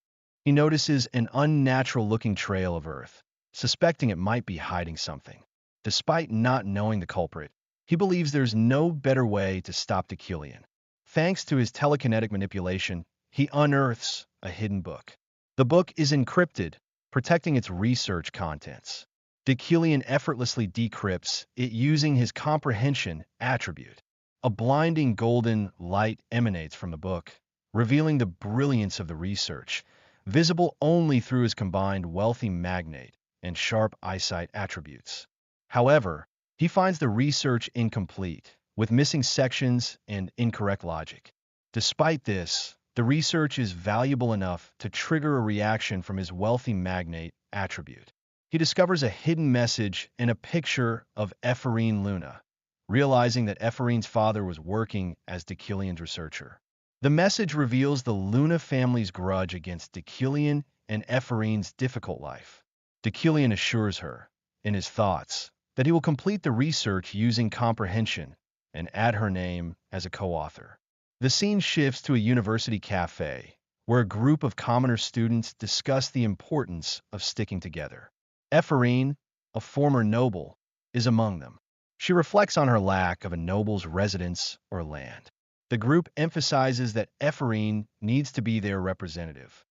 He notices an unnatural-looking trail of earth, suspecting it might be hiding something. Despite not knowing the culprit, he believes there's no better way to stop Deucalion. Thanks to his telekinetic manipulation, he unearths a hidden book. The book is encrypted, protecting its research contents. Deucalion effortlessly decrypts it using his comprehension attribute. A blinding golden light emanates from the book, revealing the brilliance of the research, visible only through his combined wealthy magnate and sharp eyesight attributes. However, he finds the research incomplete, with missing sections and incorrect logic. Despite this, the research is valuable enough to trigger a reaction from his wealthy magnate attribute. He discovers a hidden message and a picture of Ephraim Luna, realizing that Ephraim's father was working as Deucalion's researcher. The message reveals the Luna family's grudge against Deucalion and Ephraim's difficult life. Deucalion assures her, in his thoughts, that he will complete the research using comprehension and add her name as a co-author. The scene shifts to a university cafe, where a group of commoner students discuss the importance of sticking together. Ephraim, a former noble, is among them. She reflects on her lack of a noble's residence or land. The group emphasizes that Ephraim needs to be their representative.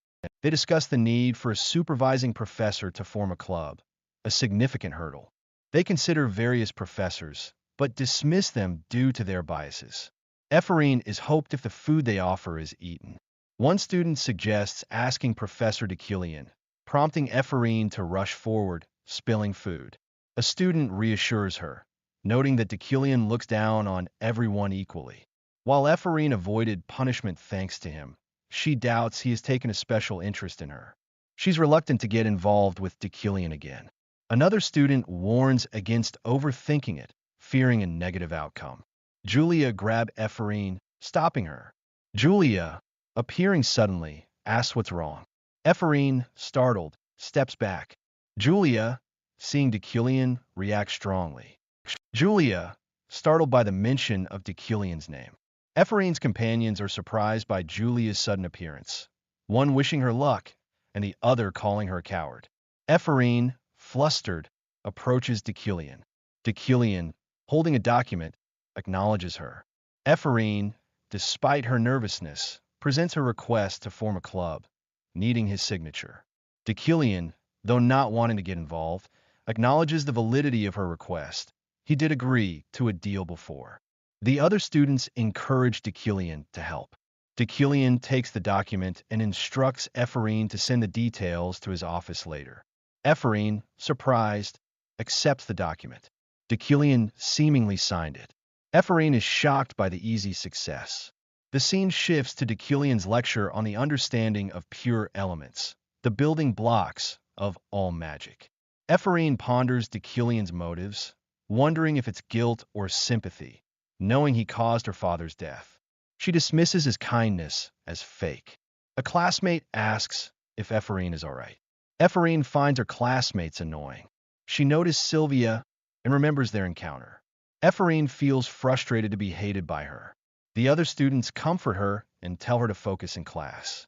They discuss the need for a supervising professor to form a club, a significant hurdle. They consider various professors, but dismiss them due to their biases. Ephraim is hoped if the food they offer is eaten. One student suggests asking Professor Deucalion, prompting Ephraim to rush forward, spilling food. A student reassures her, noting that Deucalion looks down on everyone equally. While Ephraim avoided punishment thanks to him, she doubts he has taken a special interest in her. She's reluctant to get involved with Deucalion again. Another student warns against overthinking it, fearing a negative outcome. Julia grabs Ephraim, stopping her. Julia, appearing suddenly, asks what's wrong. Ephraim, startled, steps back. Julia, seeing Deucalion, reacts strongly. Julia, startled by the mention of Deucalion's name. Ephraim's companions are surprised by Julia's sudden appearance, one wishing her luck and the other calling her a coward. Ephraim, flustered, approaches Deucalion. Deucalion, holding a document, acknowledges her. Ephraim, despite her nervousness, presents her request to form a club, needing his signature. Deucalion, though not wanting to get involved, acknowledges the validity of her request. He did agree to a deal before. The other students encourage Deucalion to help. Deucalion takes the document and instructs Ephraim to send the details to his office later. Ephraim, surprised, accepts the document. Deucalion seemingly signed it. Ephraim is shocked by the easy success. The scene shifts to Deucalion's lecture on the understanding of pure elements, the building blocks of all magic. Ephraim ponders Deucalion's motives, wondering if it's guilt or sympathy. knowing he caused her father's death. She dismisses his kindness as fake. A classmate asks if Ephraim is all right. Ephraim finds her classmates annoying. She noticed Sylvia and remembers their encounter. Ephraim feels frustrated to be hated by her. The other students comfort her and tell her to focus in class.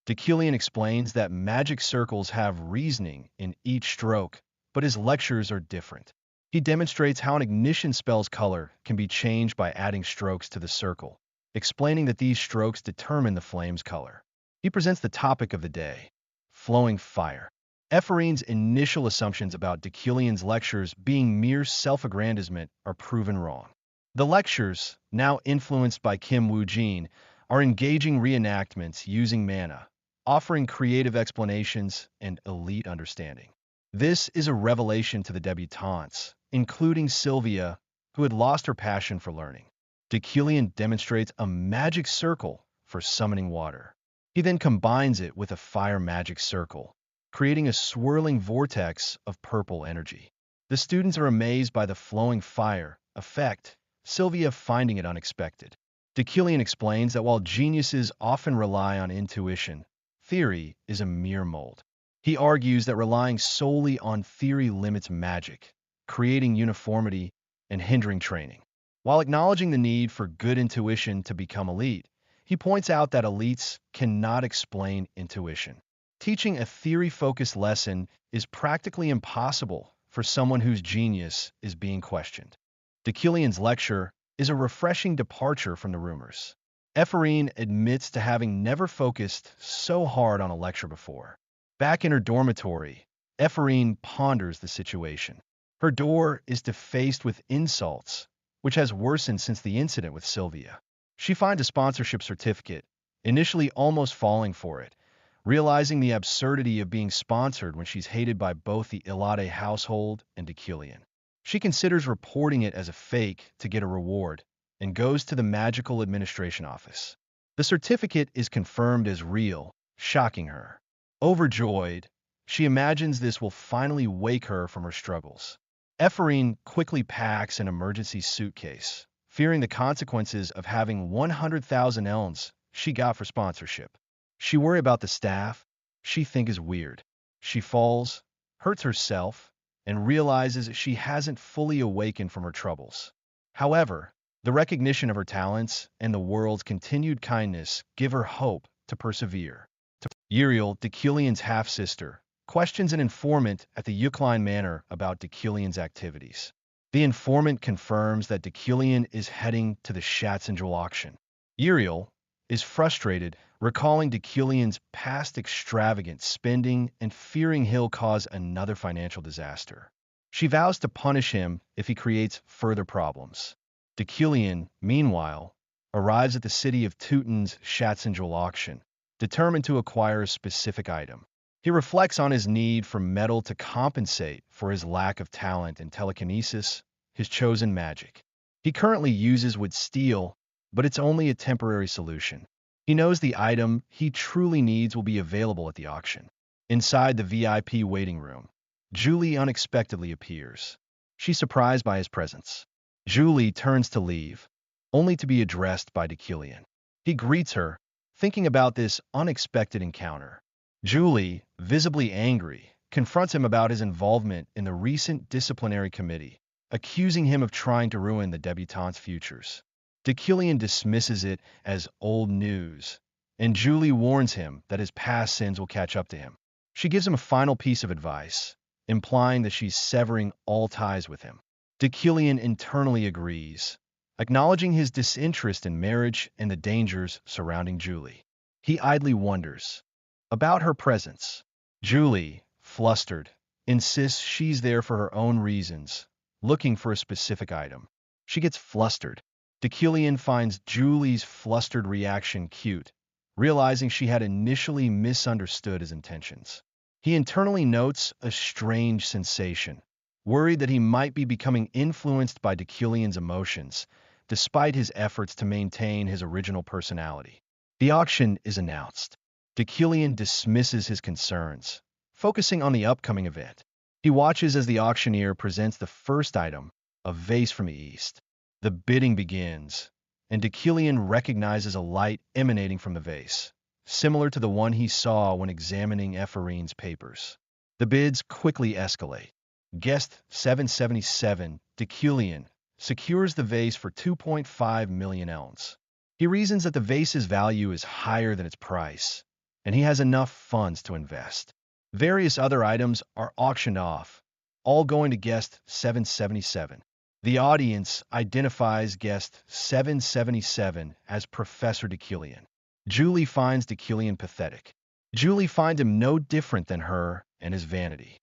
Deucalion explains that magic circles have reasoning in each stroke, but his lectures are different. He demonstrates how an ignition spell's color can be changed by adding strokes to the circle, explaining that these strokes determine the flame's color. He presents the topic of the day, flowing fire. Ephraim's initial assumptions about Deucalion's lectures being mere self-aggrandizement are proven wrong. The lectures, now influenced by Kim Woo-jin, are engaging reenactments using mana, offering creative explanations and elite understanding. This is a revelation to the debutantes, including Sylvia, who had lost her passion for learning. Deucalion demonstrates a magic circle for summoning water. He then combines it with a fire magic circle, creating a swirling vortex of purple energy. The students are amazed by the flowing fire effect, Sylvia finding it unexpected. Deucalion explains that while geniuses often rely on intuition, theory is a mere mold. He argues that relying solely on theory limits magic, creating uniformity and hindering training. While acknowledging the need for good intuition to become elite, he points out that elites cannot explain intuition. Teaching a theory-focused lesson is practically impossible for someone whose genius is being questioned. Deucalion's lecture is a refreshing departure from the rumors. Ephraim admits to having never focused so hard on a lecture before. Back in her dormitory, Ephraim ponders the situation. Her door is defaced with insults, which has worsened since the incident with Sylvia. She finds a sponsorship certificate, initially almost falling for it, realizing the absurdity of being sponsored when she's hated by both the Ilade household and Deucalion. She considers reporting it as a fake to get a reward and goes to the magical administration office. The certificate is confirmed as real, shocking her. Overjoyed, she imagines this will finally wake her from her struggles. Ephraim quickly packs an emergency suitcase, fearing the consequences of having 100,000 elms she got for sponsorship. She worries about the staff she thinks is weird. She falls, hurts herself, and realizes she hasn't fully awakened from her troubles. However, the recognition of her talents and the world's continued kindness give her hope to persevere. Uriel, Deucalion's half-sister, questions an informant at the Yucline Manor about Deucalion's activities. The informant confirms that Deucalion is heading to the Schatzenjewel auction. Uriel is frustrated, recalling Deucalion's past extravagant spending and fearing he'll cause another financial disaster. She vows to punish him if he creates further problems. Deucalion, meanwhile, arrives at the city of Teuton's Schatzenjewel auction, determined to acquire a specific item. He reflects on his need for metal to compensate for his lack of talent in telekinesis, his chosen magic. He currently uses wood steel, but it's only a temporary solution. He knows the item he truly needs will be available at the auction. Inside the VIP waiting room, Julie unexpectedly appears. She's surprised by his presence. Julie turns to leave, only to be addressed by Deucalion. He greets her, thinking about this unexpected encounter. Julie, visibly angry, confronts him about his involvement in the recent disciplinary committee, accusing him of trying to ruin the debutante's futures. Deucalion dismisses it as old news, and Julie warns him that his past sins will catch up to him. She gives him a final piece of advice, implying that she's severing all ties with him. Deucalion internally agrees, acknowledging his disinterest in marriage and the dangers surrounding Julie. He idly wonders about her presence. Julie, flustered, insists she's there for her own reasons, looking for a specific item. She gets flustered. Deucalion finds Julie's flustered reaction cute, realizing she had initially misunderstood his intentions. He internally notes a strange sensation, worried that he might be becoming influenced by Deucalion's emotions, despite his efforts to maintain his original personality. The auction is announced. Deucalion dismisses his concerns, focusing on the upcoming event. He watches as the auctioneer presents the first item, a vase from the east. The bidding begins, and Deucalion recognizes a light emanating from the vase, similar to the one he saw when examining Ephorine's papers. The bids quickly escalate. Guest 777, Deucalion, secures the vase for 2.5 million elms. He reasons that the vase's value is higher than its price, and he has enough funds to invest. Various other items are auctioned off, all going to guest 777. The audience identifies guest 777 as Professor Deucalion. Julie finds Deucalion pathetic. Julie finds him no different than her and his vanity.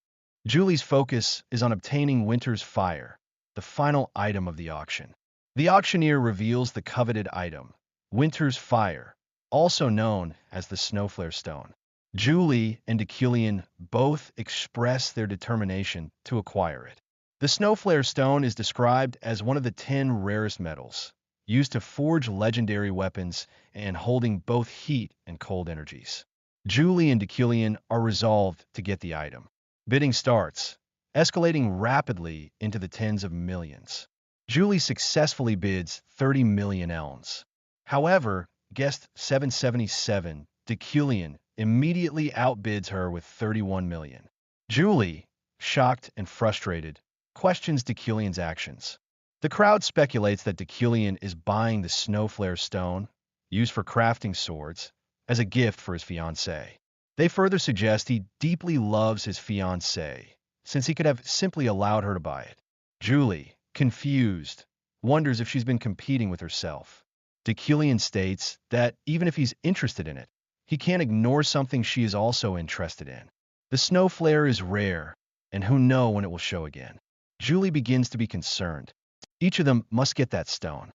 Julie's focus is on obtaining Winter's Fire, the final item of the auction. The auctioneer reveals the coveted item, Winter's Fire, also known as the Snowflare Stone. Julie and Deucalion both express their determination to acquire it. The Snowflare Stone is described as one of the 10 rarest metals, used to forge legendary weapons and holding both heat and cold energies. Julie and Deucalion are resolved to get the item. Bidding starts, escalating rapidly into the tens of millions. Julie successfully bids 30 million elms. However, guest 777, Deucalion, immediately outbids her with 31 million. Julie, shocked and frustrated, questions Deucalion's actions. The crowd speculates that Deucalion is buying the Snowflare Stone, used for crafting swords, as a gift for his fiancée. They further suggest he deeply loves his fiancée, since he could have simply allowed her to buy it. Julie, confused, wonders if she's been competing with herself. Deucalion states that even if he's interested in it, he can't ignore something she is also interested in. The Snowflare is rare, and who knows when it will show again. Julie begins to be concerned. Each of them must get that stone.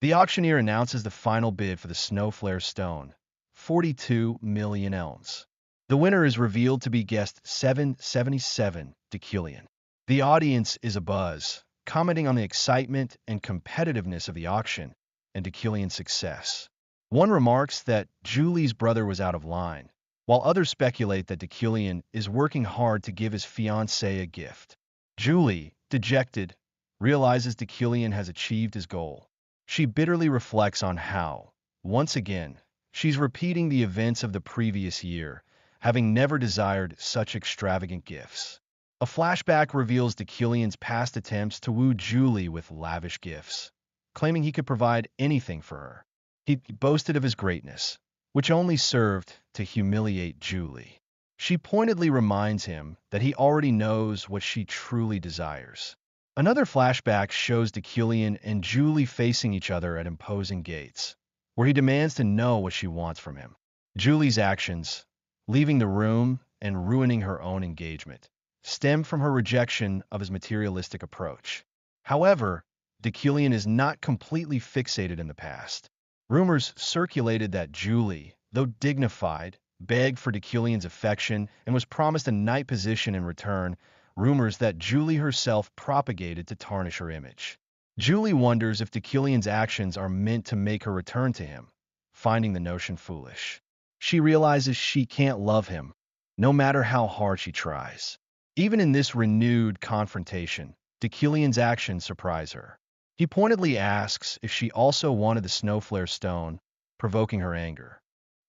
The auctioneer announces the final bid for the Snowflare Stone, 42 million elms. The winner is revealed to be guest 777, Deucalion. The audience is abuzz, commenting on the excitement and competitiveness of the auction and Deucalion's success. One remarks that Julie's brother was out of line, while others speculate that Deucalion is working hard to give his fiancée a gift. Julie, dejected, realizes Deucalion has achieved his goal. She bitterly reflects on how, once again, she's repeating the events of the previous year, having never desired such extravagant gifts. A flashback reveals Deucalion's past attempts to woo Julie with lavish gifts, claiming he could provide anything for her. He boasted of his greatness, which only served to humiliate Julie. She pointedly reminds him that he already knows what she truly desires. Another flashback shows Deucalion and Julie facing each other at imposing gates, where he demands to know what she wants from him. Julie's actions, leaving the room and ruining her own engagement, stem from her rejection of his materialistic approach. However, Deucalion is not completely fixated in the past. Rumors circulated that Julie, though dignified, begged for Deucalion's affection and was promised a knight position in return, rumors that Julie herself propagated to tarnish her image. Julie wonders if Deucalion's actions are meant to make her return to him, finding the notion foolish. She realizes she can't love him, no matter how hard she tries. Even in this renewed confrontation, Deucalion's actions surprise her. He pointedly asks if she also wanted the Snowflare Stone, provoking her anger.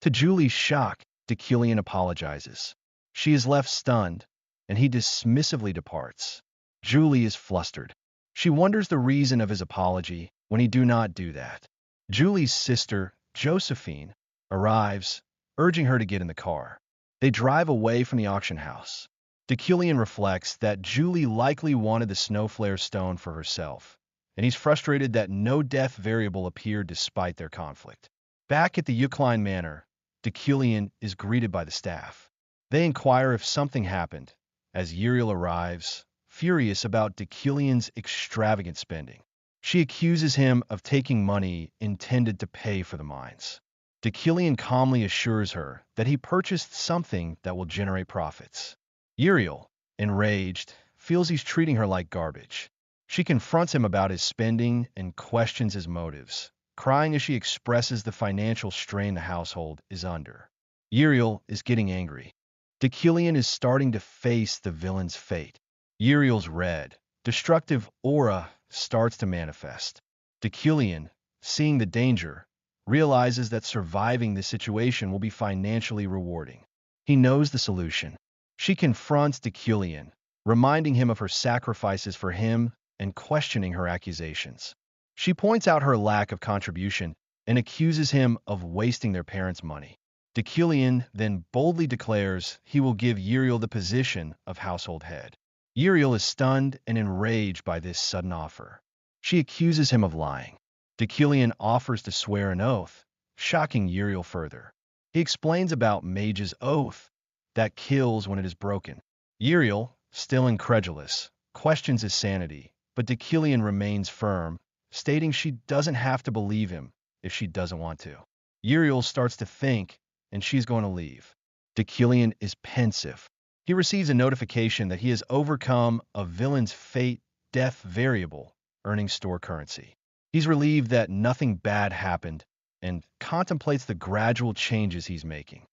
To Julie's shock, Deucalion apologizes. She is left stunned, and he dismissively departs. Julie is flustered. She wonders the reason of his apology when he do not do that. Julie's sister, Josephine, arrives, urging her to get in the car. They drive away from the auction house. Deucalion reflects that Julie likely wanted the Snowflare Stone for herself, and he's frustrated that no death variable appeared despite their conflict. Back at the Yucline Manor, Deucalion is greeted by the staff. They inquire if something happened, as Uriel arrives, furious about Deucalion's extravagant spending. She accuses him of taking money intended to pay for the mines. Deucalion calmly assures her that he purchased something that will generate profits. Uriel, enraged, feels he's treating her like garbage. She confronts him about his spending and questions his motives, crying as she expresses the financial strain the household is under. Uriel is getting angry. Deucalion is starting to face the villain's fate. Uriel's red, destructive aura starts to manifest. Deculian, seeing the danger, realizes that surviving the situation will be financially rewarding. He knows the solution. She confronts Deculian, reminding him of her sacrifices for him and questioning her accusations. She points out her lack of contribution and accuses him of wasting their parents' money. Deculian then boldly declares he will give Uriel the position of household head. Uriel is stunned and enraged by this sudden offer. She accuses him of lying. Deculian offers to swear an oath, shocking Uriel further. He explains about Mage's oath that kills when it is broken. Uriel, still incredulous, questions his sanity, but Deculian remains firm, stating she doesn't have to believe him if she doesn't want to. Uriel starts to think, and she's going to leave. Deculian is pensive. He receives a notification that he has overcome a villain's fate death variable, earning store currency. He's relieved that nothing bad happened and contemplates the gradual changes he's making.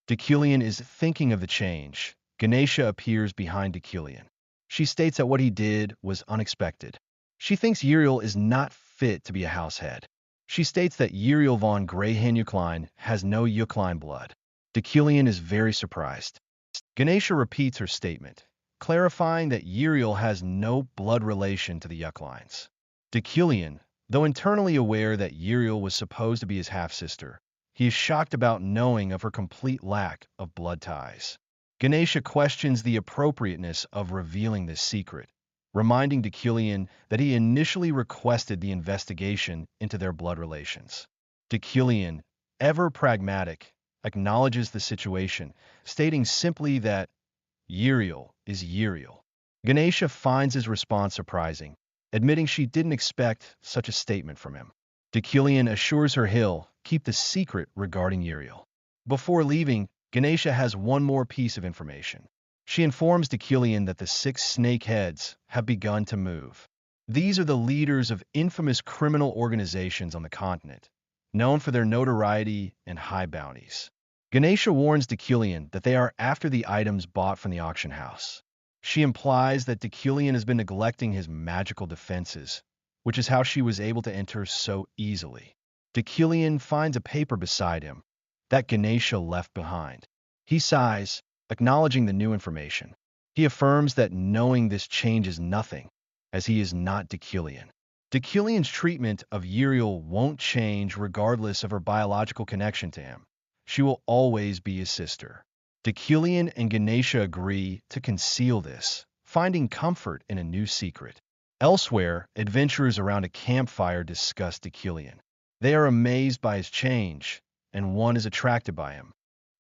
Deculian is thinking of the change. Ganesha appears behind Deculian. She states that what he did was unexpected. She thinks Uriel is not fit to be a househead. She states that Uriel von Greyhan-Yukline has no Yukline blood. Deculian is very surprised. Ganesha repeats her statement, clarifying that Uriel has no blood relation to the Yuklines. Deculian, though internally aware that Uriel was supposed to be his half-sister, he is shocked about knowing of her complete lack of blood ties. Ganesha questions the appropriateness of revealing this secret, reminding Deculian that he initially requested the investigation into their blood relations. Deculian, ever pragmatic, acknowledges the situation, stating simply that Uriel is Uriel. Ganesha finds his response surprising, admitting she didn't expect such a statement from him. Deculian assures her he'll keep the secret regarding Uriel. Before leaving, Ganesha has one more piece of information. She informs Deculian that the 6 snake heads have begun to move. These are the leaders of infamous criminal organizations on the continent, known for their notoriety and high bounties. Ganesha warns Deculian that they are after the items bought from the auction house. She implies that Deculian has been neglecting his magical defenses, which is how she was able to enter so easily. Deculian finds a paper beside him that Ganesha left behind. He sighs, acknowledging the new information. He affirms that knowing this changes nothing, as he is not Deculian. Deculian's treatment of Uriel won't change regardless of her biological connection to him. She will always be his sister. Deculian and Ganesha agree to conceal this, finding comfort in a new secret. Elsewhere, adventurers around a campfire discuss Deculian. They are amazed by his change, and one is attracted by him.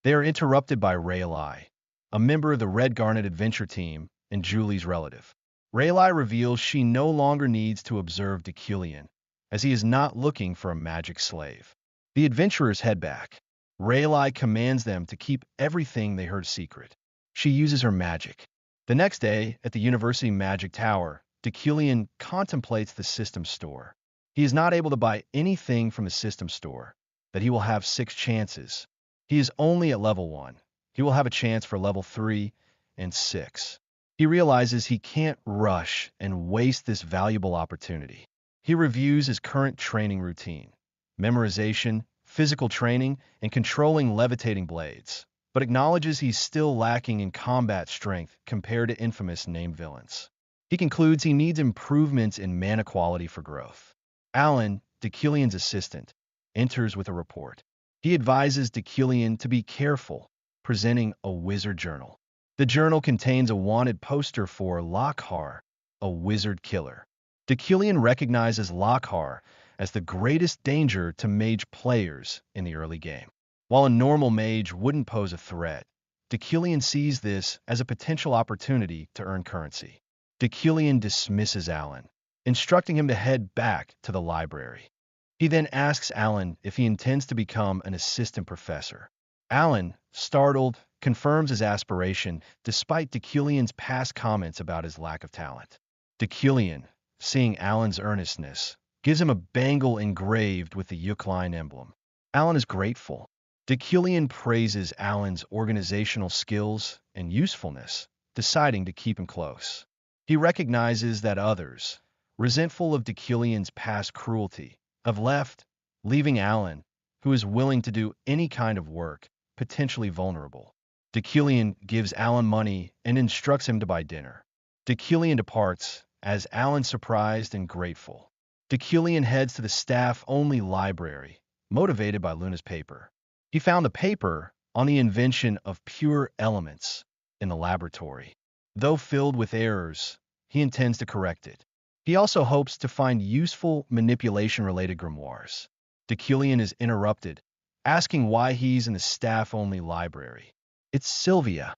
They are interrupted by Rayleigh, a member of the Red Garnet adventure team and Julie's relative. Rayleigh reveals she no longer needs to observe Deculian, as he is not looking for a magic slave. The adventurers head back. Rayleigh commands them to keep everything they heard secret. She uses her magic. The next day, at the University Magic Tower, Deculian contemplates the system store. He is not able to buy anything from the system store, that he will have 6 chances. He is only at level 1. He will have a chance for level 3 and 6. He realizes he can't rush and waste this valuable opportunity. He reviews his current training routine, memorization, physical training, and controlling levitating blades, but acknowledges he's still lacking in combat strength compared to infamous named villains. He concludes he needs improvements in mana quality for growth. Alan, Deculian's assistant, enters with a report. He advises Deculian to be careful, presenting a wizard journal. The journal contains a wanted poster for Lockhar, a wizard killer. Deculian recognizes Lockhar as the greatest danger to mage players in the early game. While a normal mage wouldn't pose a threat, Deculian sees this as a potential opportunity to earn currency. Deculian dismisses Alan, instructing him to head back to the library. He then asks Alan if he intends to become an assistant professor. Alan, startled, confirms his aspiration despite Deculian's past comments about his lack of talent. Deculian, seeing Alan's earnestness, gives him a bangle engraved with the Yukline emblem. Alan is grateful. Deculian praises Alan's organizational skills and usefulness, deciding to keep him close. He recognizes that others, resentful of Deucalion's past cruelty, have left, leaving Alan, who is willing to do any kind of work, potentially vulnerable. Deucalion gives Alan money and instructs him to buy dinner. Deucalion departs, as Alan surprised and grateful. Deucalion heads to the staff-only library, motivated by Luna's paper. He found the paper on the invention of pure elements in the laboratory. Though filled with errors, he intends to correct it. He also hopes to find useful manipulation-related grimoires. Deucalion is interrupted, asking why he's in the staff-only library. It's Sylvia.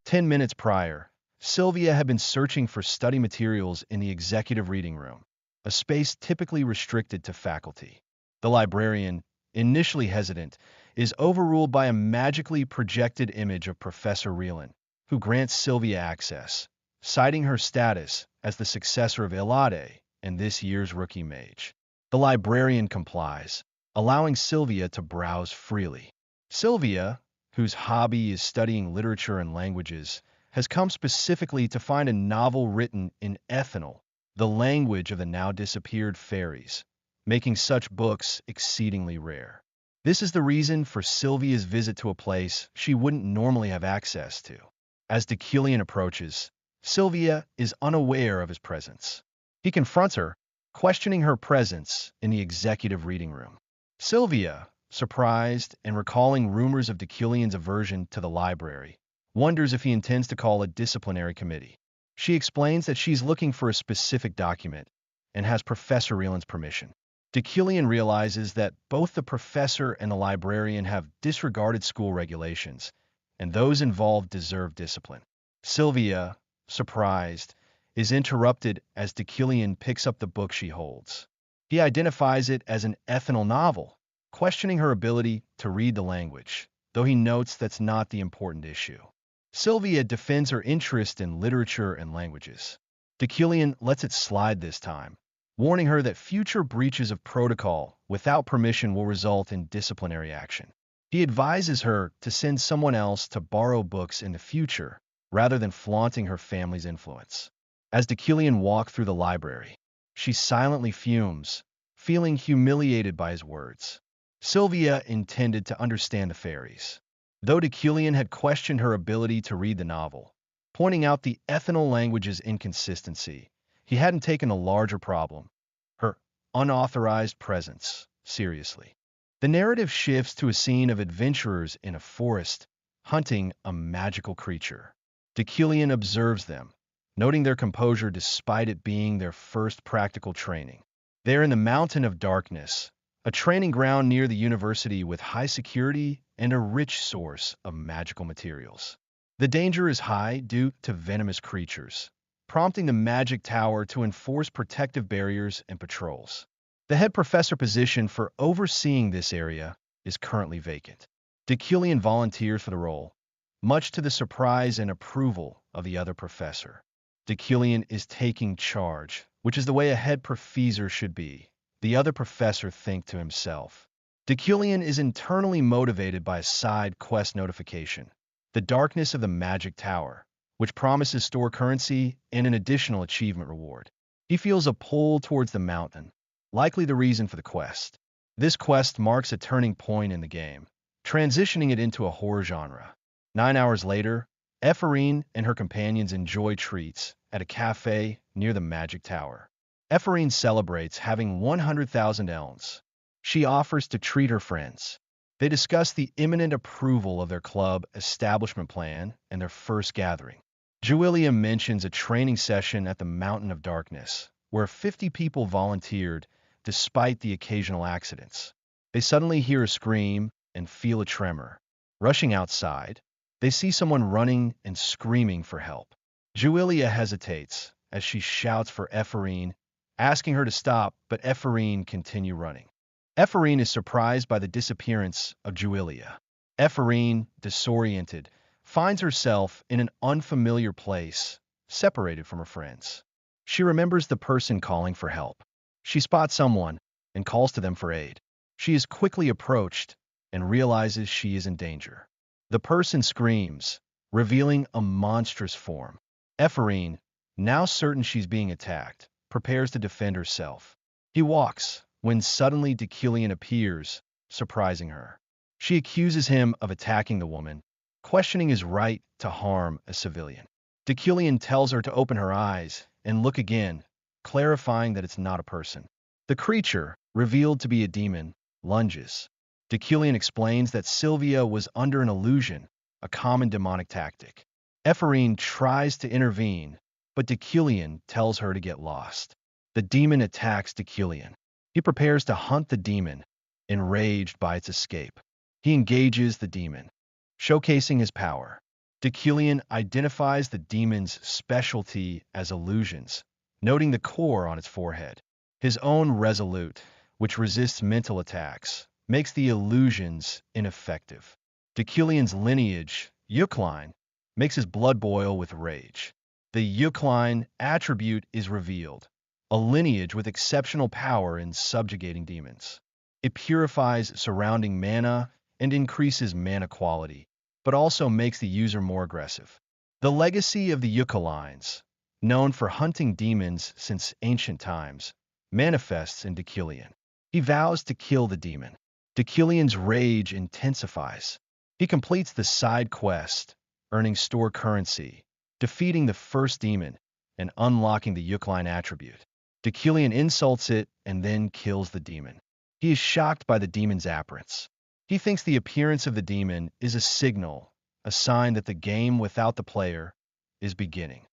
10 minutes prior, Sylvia had been searching for study materials in the executive reading room, a space typically restricted to faculty. The librarian, initially hesitant, is overruled by a magically projected image of Professor Reelan, who grants Sylvia access, citing her status as the successor of Elade and this year's rookie mage. The librarian complies, allowing Sylvia to browse freely. Sylvia, whose hobby is studying literature and languages, has come specifically to find a novel written in Ethanol, the language of the now-disappeared fairies, making such books exceedingly rare. This is the reason for Sylvia's visit to a place she wouldn't normally have access to. As Deucalion approaches, Sylvia is unaware of his presence. He confronts her, questioning her presence in the executive reading room. Sylvia, surprised and recalling rumors of Deucalion's aversion to the library, wonders if he intends to call a disciplinary committee. She explains that she's looking for a specific document and has Professor Reelan's permission. Deucalion realizes that both the professor and the librarian have disregarded school regulations, and those involved deserve discipline. Sylvia, surprised, is interrupted as Deucalion picks up the book she holds. He identifies it as an Ethanol novel, questioning her ability to read the language, though he notes that's not the important issue. Sylvia defends her interest in literature and languages. Deucalion lets it slide this time, warning her that future breaches of protocol without permission will result in disciplinary action. He advises her to send someone else to borrow books in the future, rather than flaunting her family's influence. As Deucalion walks through the library, she silently fumes, feeling humiliated by his words. Sylvia intended to understand the fairies, though Deucalion had questioned her ability to read the novel, pointing out the Ethanol language's inconsistency. He hadn't taken the larger problem, her unauthorized presence, seriously. The narrative shifts to a scene of adventurers in a forest, hunting a magical creature. Deucalion observes them, noting their composure despite it being their first practical training. They're in the Mountain of Darkness, a training ground near the university with high security and a rich source of magical materials. The danger is high due to venomous creatures, prompting the Magic Tower to enforce protective barriers and patrols. The head professor position for overseeing this area is currently vacant. Deucalion volunteers for the role, much to the surprise and approval of the other professor. Deucalion is taking charge, which is the way a head professor should be, the other professor thinks to himself. Deucalion is internally motivated by a side quest notification, the darkness of the Magic Tower, which promises store currency and an additional achievement reward. He feels a pull towards the mountain, likely the reason for the quest. This quest marks a turning point in the game, transitioning it into a horror genre. 9 hours later, Ephraim and her companions enjoy treats at a cafe near the Magic Tower. Ephraim celebrates having 100,000 elms. She offers to treat her friends. They discuss the imminent approval of their club establishment plan and their first gathering. Julia mentions a training session at the Mountain of Darkness, where 50 people volunteered despite the occasional accidents. They suddenly hear a scream and feel a tremor. Rushing outside, they see someone running and screaming for help. Julia hesitates as she shouts for Ephraim, asking her to stop, but Ephraim continues running. Ephraim is surprised by the disappearance of Julia. Ephraim, disoriented, finds herself in an unfamiliar place, separated from her friends. She remembers the person calling for help. She spots someone and calls to them for aid. She is quickly approached and realizes she is in danger. The person screams, revealing a monstrous form. Ephraim, now certain she's being attacked, prepares to defend herself. He walks, when suddenly Deucalion appears, surprising her. She accuses him of attacking the woman, questioning his right to harm a civilian. Deucalion tells her to open her eyes and look again, clarifying that it's not a person. The creature, revealed to be a demon, lunges. Deucalion explains that Sylvia was under an illusion, a common demonic tactic. Ephraim tries to intervene, but Deucalion tells her to get lost. The demon attacks Deucalion. He prepares to hunt the demon, enraged by its escape. He engages the demon, showcasing his power. Deucalion identifies the demon's specialty as illusions, noting the core on its forehead. His own resolute, which resists mental attacks, makes the illusions ineffective. Deucalion's lineage, Yukline, makes his blood boil with rage. The Yukline attribute is revealed, a lineage with exceptional power in subjugating demons. It purifies surrounding mana and increases mana quality, but also makes the user more aggressive. The legacy of the Yukalines, known for hunting demons since ancient times, manifests in Deucalion. He vows to kill the demon. Deucalion's rage intensifies. He completes the side quest, earning store currency, defeating the first demon, and unlocking the Yukline attribute. Deucalion insults it and then kills the demon. He is shocked by the demon's appearance. He thinks the appearance of the demon is a signal, a sign that the game without the player is beginning.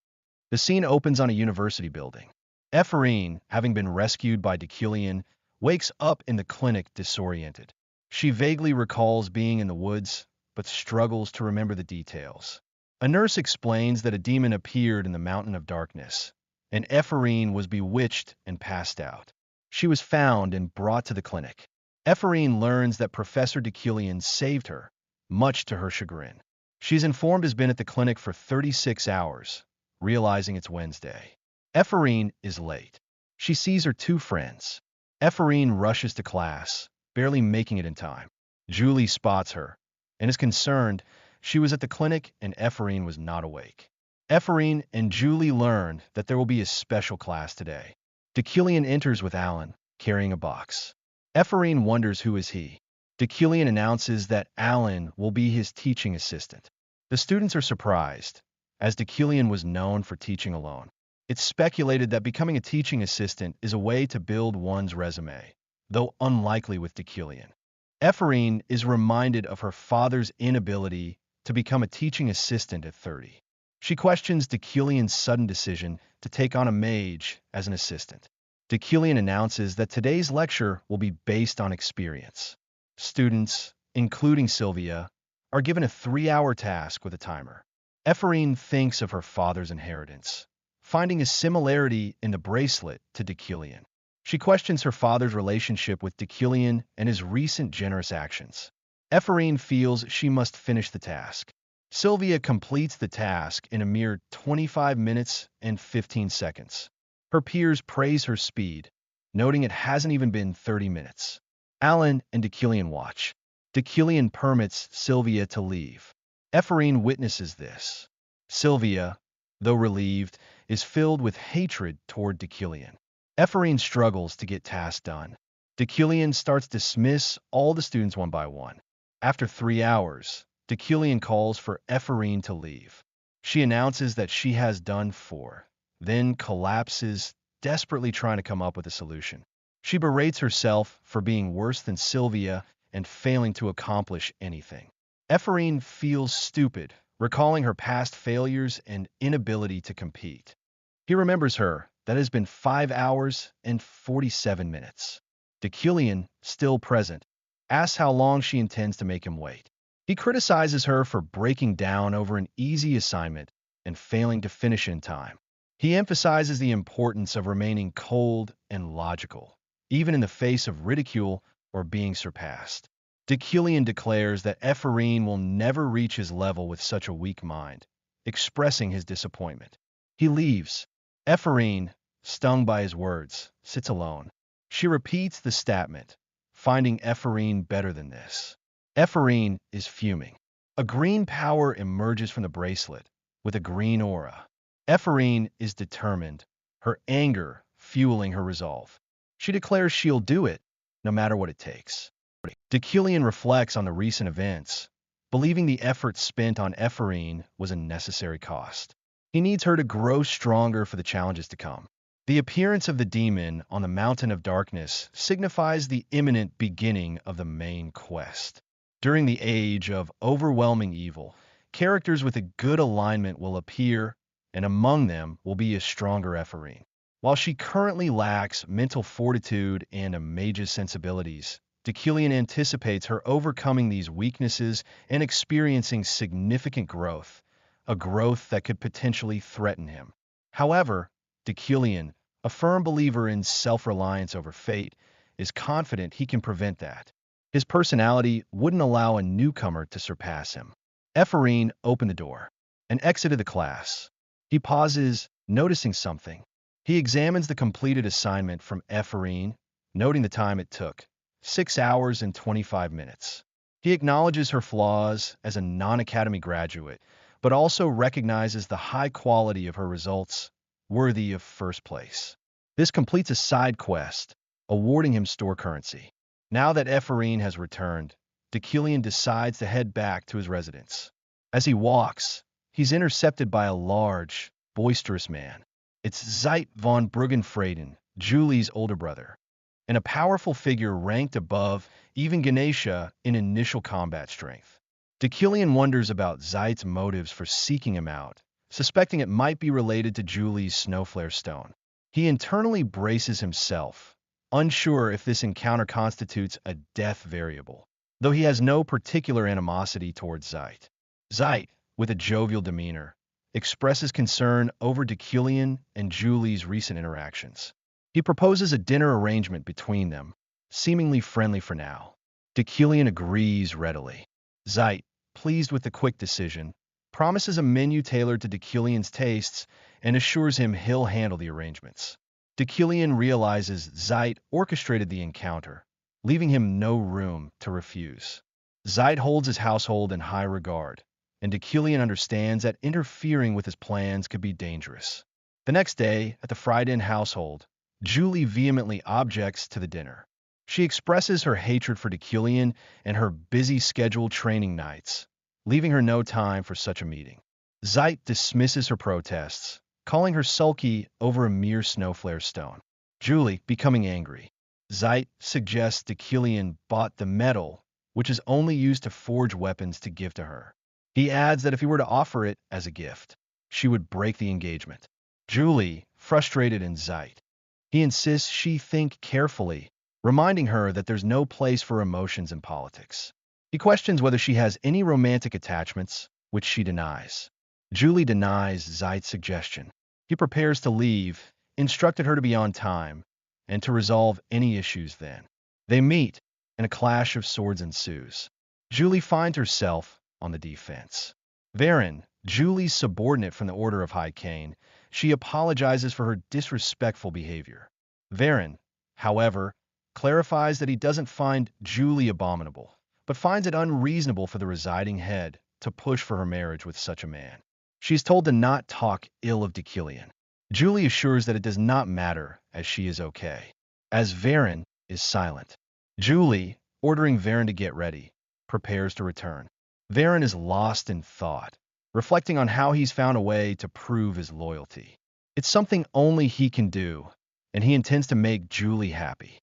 The scene opens on a university building. Ephraim, having been rescued by Deucalion, wakes up in the clinic disoriented. She vaguely recalls being in the woods, but struggles to remember the details. A nurse explains that a demon appeared in the mountain of darkness, and Ephraim was bewitched and passed out. She was found and brought to the clinic. Ephraim learns that Professor Deucalion saved her, much to her chagrin. She's informed has been at the clinic for 36 hours, realizing it's Wednesday. Ephraim is late. She sees her two friends. Ephraim rushes to class, barely making it in time. Julie spots her and is concerned. She was at the clinic and Ephraim was not awake. Ephraim and Julie learn that there will be a special class today. Deucalion enters with Alan, carrying a box. Ephraim wonders who is he. Deucalion announces that Alan will be his teaching assistant. The students are surprised, as Deucalion was known for teaching alone. It's speculated that becoming a teaching assistant is a way to build one's resume, though unlikely with Deucalion. Ephraim is reminded of her father's inability to become a teaching assistant at 30. She questions Deucalion's sudden decision to take on a mage as an assistant. Deucalion announces that today's lecture will be based on experience. Students, including Sylvia, are given a 3-hour task with a timer. Ephraim thinks of her father's inheritance, finding a similarity in the bracelet to Deucalion. She questions her father's relationship with Deucalion and his recent generous actions. Ephraim feels she must finish the task. Sylvia completes the task in a mere 25 minutes and 15 seconds. Her peers praise her speed, noting it hasn't even been 30 minutes. Alan and Deucalion watch. Deucalion permits Sylvia to leave. Ephraim witnesses this. Sylvia, though relieved, is filled with hatred toward Deucalion. Ephraim struggles to get tasks done. Deucalion starts to dismiss all the students one by one. After 3 hours, Deucalion calls for Ephraim to leave. She announces that she has done 4, then collapses, desperately trying to come up with a solution. She berates herself for being worse than Sylvia and failing to accomplish anything. Ephraim feels stupid, recalling her past failures and inability to compete. He remembers her. That has been 5 hours and 47 minutes. Deucalion, still present, asks how long she intends to make him wait. He criticizes her for breaking down over an easy assignment and failing to finish in time. He emphasizes the importance of remaining cold and logical, even in the face of ridicule or being surpassed. Deucalion declares that Ephraim will never reach his level with such a weak mind, expressing his disappointment. He leaves. Ephraim, stung by his words, sits alone. She repeats the statement, finding Ephraim better than this. Ephraim is fuming. A green power emerges from the bracelet, with a green aura. Ephraim is determined, her anger fueling her resolve. She declares she'll do it, no matter what it takes. Deucalion reflects on the recent events, believing the effort spent on Ephorine was a necessary cost. He needs her to grow stronger for the challenges to come. The appearance of the demon on the Mountain of Darkness signifies the imminent beginning of the main quest. During the age of overwhelming evil, characters with a good alignment will appear, and among them will be a stronger Ephorine. While she currently lacks mental fortitude and a mage's sensibilities, Deucalion anticipates her overcoming these weaknesses and experiencing significant growth, a growth that could potentially threaten him. However, Deucalion, a firm believer in self-reliance over fate, is confident he can prevent that. His personality wouldn't allow a newcomer to surpass him. Ephorine opened the door and exited the class. He pauses, noticing something. He examines the completed assignment from Ephorine, noting the time it took, 6 hours and 25 minutes. He acknowledges her flaws as a non-academy graduate, but also recognizes the high quality of her results, worthy of first place. This completes a side quest, awarding him store currency. Now that Ephorine has returned, Deucalion decides to head back to his residence. As he walks, he's intercepted by a large, boisterous man. It's Zeit von Bruggenfreden, Julie's older brother, and a powerful figure ranked above even Ganesha in initial combat strength. Deucalion wonders about Zeit's motives for seeking him out, suspecting it might be related to Julie's Snowflare Stone. He internally braces himself, unsure if this encounter constitutes a death variable, though he has no particular animosity towards Zeit. Zeit, with a jovial demeanor, expresses concern over Deucalion and Julie's recent interactions. He proposes a dinner arrangement between them, seemingly friendly for now. Deucalion agrees readily. Zeit, pleased with the quick decision, promises a menu tailored to Deucalion's tastes and assures him he'll handle the arrangements. Deucalion realizes Zeit orchestrated the encounter, leaving him no room to refuse. Zeit holds his household in high regard, and Deucalion understands that interfering with his plans could be dangerous. The next day, at the Frieden household, Julie vehemently objects to the dinner. She expresses her hatred for Deucalion and her busy scheduled training nights, leaving her no time for such a meeting. Zeit dismisses her protests, calling her sulky over a mere snowflare stone. Julie, becoming angry, Zeit suggests Deucalion bought the metal, which is only used to forge weapons, to give to her. He adds that if he were to offer it as a gift, she would break the engagement. Julie, frustrated in Zeit. He insists she think carefully, reminding her that there's no place for emotions in politics. He questions whether she has any romantic attachments, which she denies. Julie denies Zeit's suggestion. He prepares to leave, instructed her to be on time, and to resolve any issues then. They meet, and a clash of swords ensues. Julie finds herself on the defense. Varen, Julie's subordinate from the Order of High Cane, she apologizes for her disrespectful behavior. Varen, however, clarifies that he doesn't find Julie abominable, but finds it unreasonable for the residing head to push for her marriage with such a man. She is told to not talk ill of Deucalion. Julie assures that it does not matter, as she is okay, as Varen is silent. Julie, ordering Varen to get ready, prepares to return. Varen is lost in thought, reflecting on how he's found a way to prove his loyalty. It's something only he can do, and he intends to make Julie happy.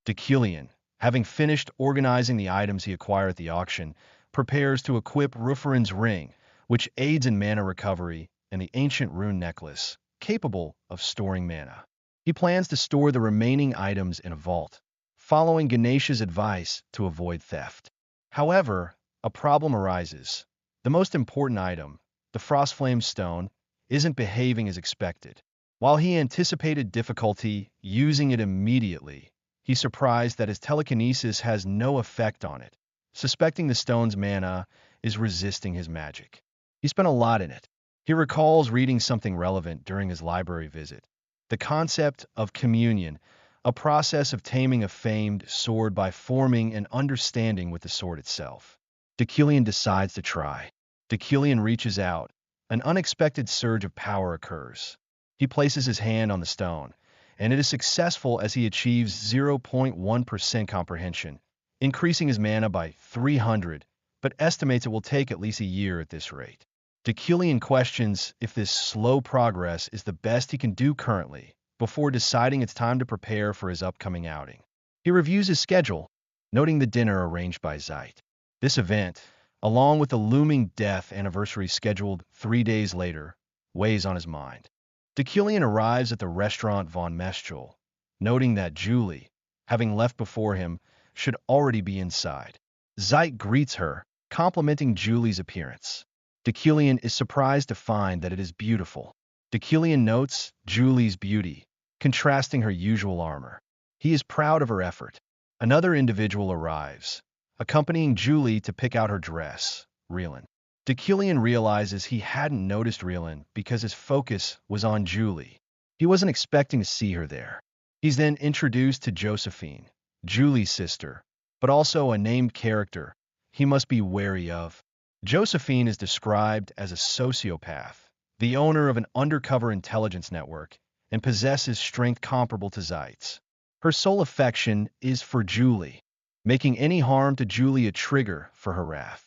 Deucalion, having finished organizing the items he acquired at the auction, prepares to equip Rufarin's ring, which aids in mana recovery, and the ancient rune necklace, capable of storing mana. He plans to store the remaining items in a vault, following Ganesha's advice to avoid theft. However, a problem arises. The most important item, the Frostflame Stone, isn't behaving as expected. While he anticipated difficulty using it immediately, he's surprised that his telekinesis has no effect on it, suspecting the stone's mana is resisting his magic. He spent a lot in it. He recalls reading something relevant during his library visit. The concept of communion, a process of taming a famed sword by forming an understanding with the sword itself. Deucalion decides to try. Deucalion reaches out. An unexpected surge of power occurs. He places his hand on the stone, and it is successful as he achieves 0.1% comprehension, increasing his mana by 300, but estimates it will take at least a year at this rate. Deucalion questions if this slow progress is the best he can do currently, before deciding it's time to prepare for his upcoming outing. He reviews his schedule, noting the dinner arranged by Zeit. This event, along with the looming death anniversary scheduled 3 days later, weighs on his mind. Deucalion arrives at the restaurant Von Meschel, noting that Julie, having left before him, should already be inside. Zeit greets her, complimenting Julie's appearance. Deucalion is surprised to find that it is beautiful. Deucalion notes Julie's beauty, contrasting her usual armor. He is proud of her effort. Another individual arrives, accompanying Julie to pick out her dress, Rylan. Deucalion realizes he hadn't noticed Rylan because his focus was on Julie. He wasn't expecting to see her there. He's then introduced to Josephine, Julie's sister, but also a named character he must be wary of. Josephine is described as a sociopath, the owner of an undercover intelligence network, and possesses strength comparable to Zeit's. Her sole affection is for Julie, making any harm to Julie a trigger for her wrath.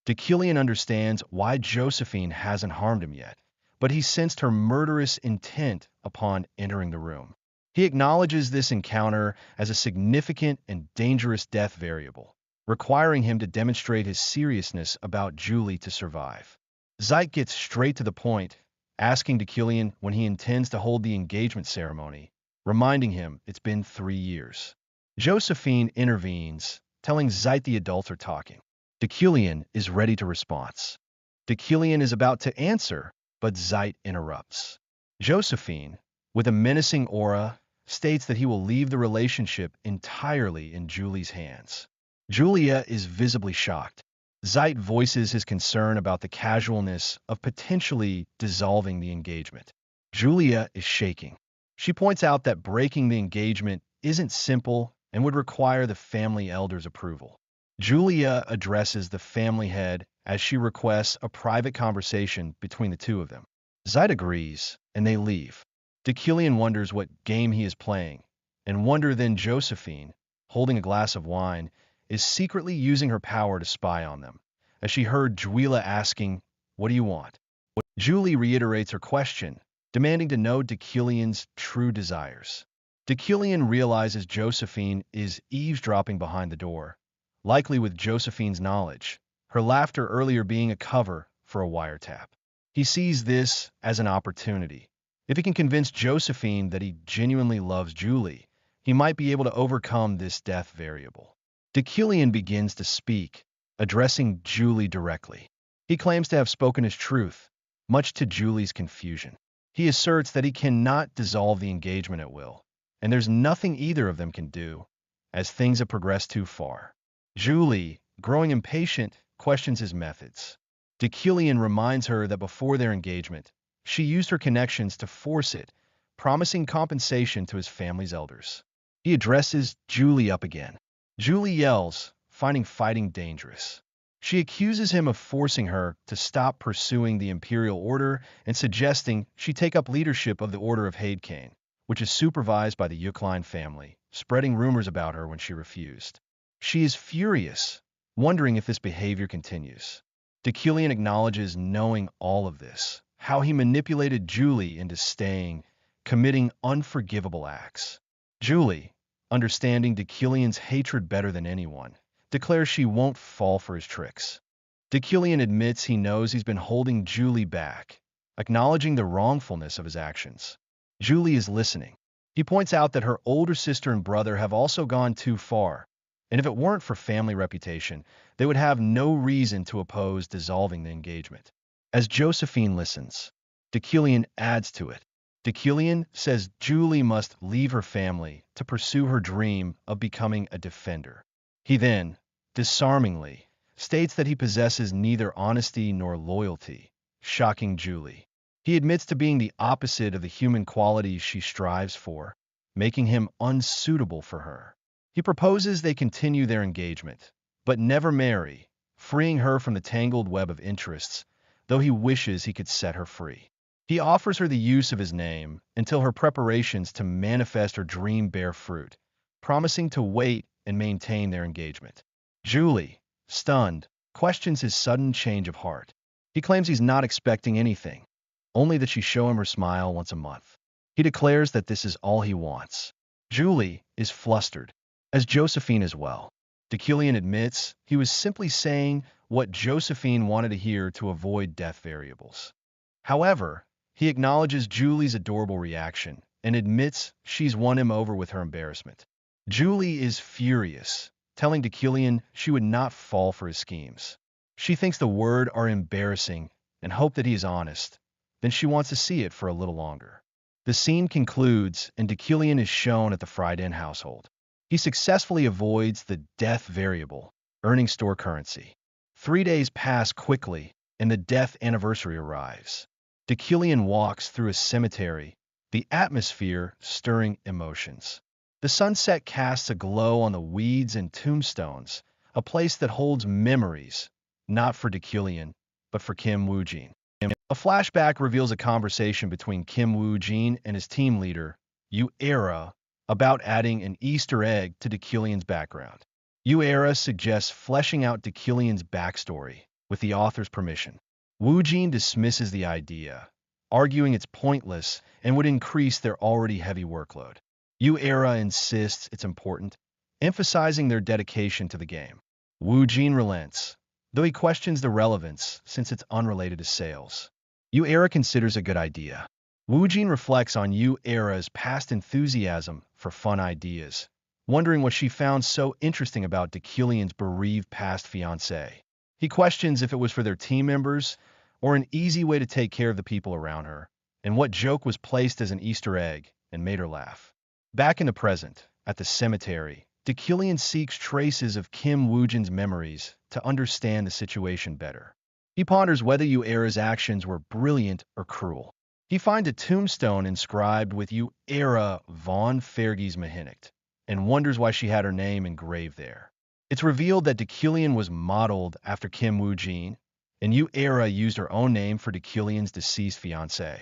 Deucalion understands why Josephine hasn't harmed him yet, but he sensed her murderous intent upon entering the room. He acknowledges this encounter as a significant and dangerous death variable, requiring him to demonstrate his seriousness about Julie to survive. Zeit gets straight to the point, asking Deucalion when he intends to hold the engagement ceremony, reminding him it's been 3 years. Josephine intervenes, telling Zeit the adults are talking. Deucalion is ready to respond. Deucalion is about to answer, but Zeit interrupts. Josephine, with a menacing aura, states that he will leave the relationship entirely in Julie's hands. Julia is visibly shocked. Zeit voices his concern about the casualness of potentially dissolving the engagement. Julia is shaking. She points out that breaking the engagement isn't simple and would require the family elder's approval. Julia addresses the family head as she requests a private conversation between the two of them. Zeit agrees, and they leave. Deucalion wonders what game he is playing, and wonder then Josephine, holding a glass of wine, is secretly using her power to spy on them, as she heard Julia asking, "What do you want?" Julie reiterates her question, demanding to know Deucalion's true desires. Deucalion realizes Josephine is eavesdropping behind the door, likely with Josephine's knowledge, her laughter earlier being a cover for a wiretap. He sees this as an opportunity. If he can convince Josephine that he genuinely loves Julie, he might be able to overcome this death variable. Deucalion begins to speak, addressing Julie directly. He claims to have spoken his truth, much to Julie's confusion. He asserts that he cannot dissolve the engagement at will, and there's nothing either of them can do, as things have progressed too far. Julie, growing impatient, questions his methods. Deucalion reminds her that before their engagement, she used her connections to force it, promising compensation to his family's elders. He addresses Julie up again. Julie yells, finding fighting dangerous. She accuses him of forcing her to stop pursuing the Imperial Order and suggesting she take up leadership of the Order of Hadekane, which is supervised by the Yuckline family, spreading rumors about her when she refused. She is furious, wondering if this behavior continues. Deucalion acknowledges knowing all of this, how he manipulated Julie into staying, committing unforgivable acts. Julie, understanding Deucalion's hatred better than anyone, declares she won't fall for his tricks. Deucalion admits he knows he's been holding Julie back, acknowledging the wrongfulness of his actions. Julie is listening. He points out that her older sister and brother have also gone too far, and if it weren't for family reputation, they would have no reason to oppose dissolving the engagement. As Josephine listens, Deucalion adds to it. Deucalion says Julie must leave her family to pursue her dream of becoming a defender. He then, disarmingly, states that he possesses neither honesty nor loyalty, shocking Julie. He admits to being the opposite of the human qualities she strives for, making him unsuitable for her. He proposes they continue their engagement, but never marry, freeing her from the tangled web of interests, though he wishes he could set her free. He offers her the use of his name until her preparations to manifest her dream bear fruit, promising to wait and maintain their engagement. Julie, stunned, questions his sudden change of heart. He claims he's not expecting anything, only that she show him her smile once a month. He declares that this is all he wants. Julie is flustered, as Josephine as well. Deucalion admits he was simply saying what Josephine wanted to hear to avoid death variables. However, he acknowledges Julie's adorable reaction and admits she's won him over with her embarrassment. Julie is furious, telling Deucalion she would not fall for his schemes. She thinks the words are embarrassing and hope that he is honest. Then she wants to see it for a little longer. The scene concludes and Deucalion is shown at the Fried-In household. He successfully avoids the death variable, earning store currency. 3 days pass quickly and the death anniversary arrives. Deucalion walks through a cemetery, the atmosphere stirring emotions. The sunset casts a glow on the weeds and tombstones, a place that holds memories, not for Deucalion, but for Kim Woo-jin. A flashback reveals a conversation between Kim Woo-jin and his team leader, Yahello, about adding an Easter egg to Deucalion's background. Yahello suggests fleshing out Deucalion's backstory, with the author's permission. Woo-jin dismisses the idea, arguing it's pointless and would increase their already heavy workload. Yahello insists it's important, emphasizing their dedication to the game. Woo-jin relents, though he questions the relevance since it's unrelated to sales. Yahello considers a good idea. Woo-jin reflects on Yahello's past enthusiasm for fun ideas, wondering what she found so interesting about Deucalion's bereaved past fiancé. He questions if it was for their team members or an easy way to take care of the people around her, and what joke was placed as an Easter egg and made her laugh. Back in the present, at the cemetery, Deucalion seeks traces of Kim Woo-jin's memories to understand the situation better. He ponders whether Yahello's actions were brilliant or cruel. He finds a tombstone inscribed with Yahello von Fergie's Mahinicht, and wonders why she had her name engraved there. It's revealed that Deucalion was modeled after Kim Woo-jin, and Yahello used her own name for Deucalion's deceased fiancé.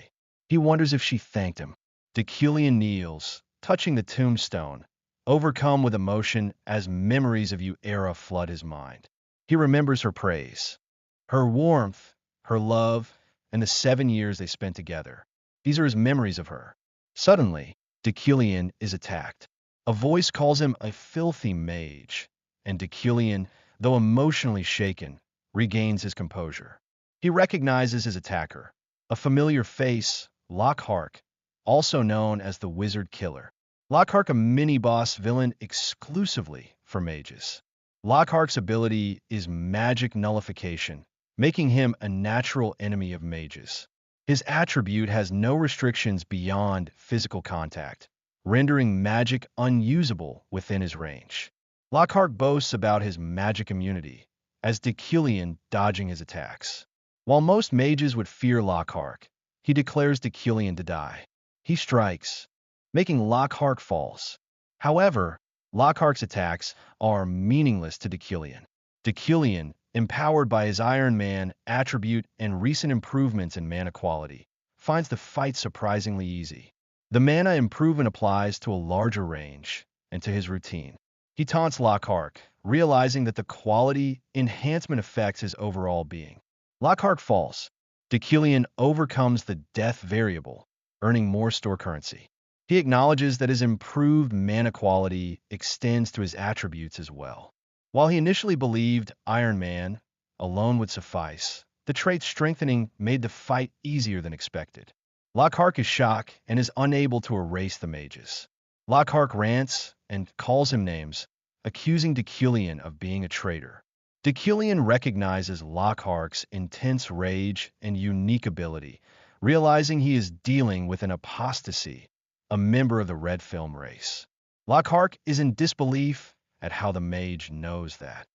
He wonders if she thanked him. Deucalion kneels, touching the tombstone, overcome with emotion as memories of Yahello flood his mind. He remembers her praise, her warmth, her love, and the 7 years they spent together. These are his memories of her. Suddenly, Deucalion is attacked. A voice calls him a filthy mage, and Deucalion, though emotionally shaken, regains his composure. He recognizes his attacker, a familiar face, Lockhart, also known as the Wizard Killer. Lockhart, a mini-boss villain exclusively for mages. Lockhart's ability is magic nullification, making him a natural enemy of mages. His attribute has no restrictions beyond physical contact, rendering magic unusable within his range. Lockhart boasts about his magic immunity, as Deucalion dodging his attacks. While most mages would fear Lockhart, he declares Deucalion to die. He strikes, making Lockhart falls. However, Lockhart's attacks are meaningless to Deucalion. Deucalion, empowered by his Iron Man attribute and recent improvements in mana quality, finds the fight surprisingly easy. The mana improvement applies to a larger range and to his routine. He taunts Lockhart, realizing that the quality enhancement affects his overall being. Lockhart falls. Deucalion overcomes the death variable, earning more store currency. He acknowledges that his improved mana quality extends to his attributes as well. While he initially believed Iron Man alone would suffice, the trait strengthening made the fight easier than expected. Lockhart is shocked and is unable to erase the mages. Lockhart rants and calls him names, accusing Deucalion of being a traitor. Deucalion recognizes Lockhart's intense rage and unique ability, realizing he is dealing with an apostasy, a member of the Red Film race. Lockhart is in disbelief at how the mage knows that.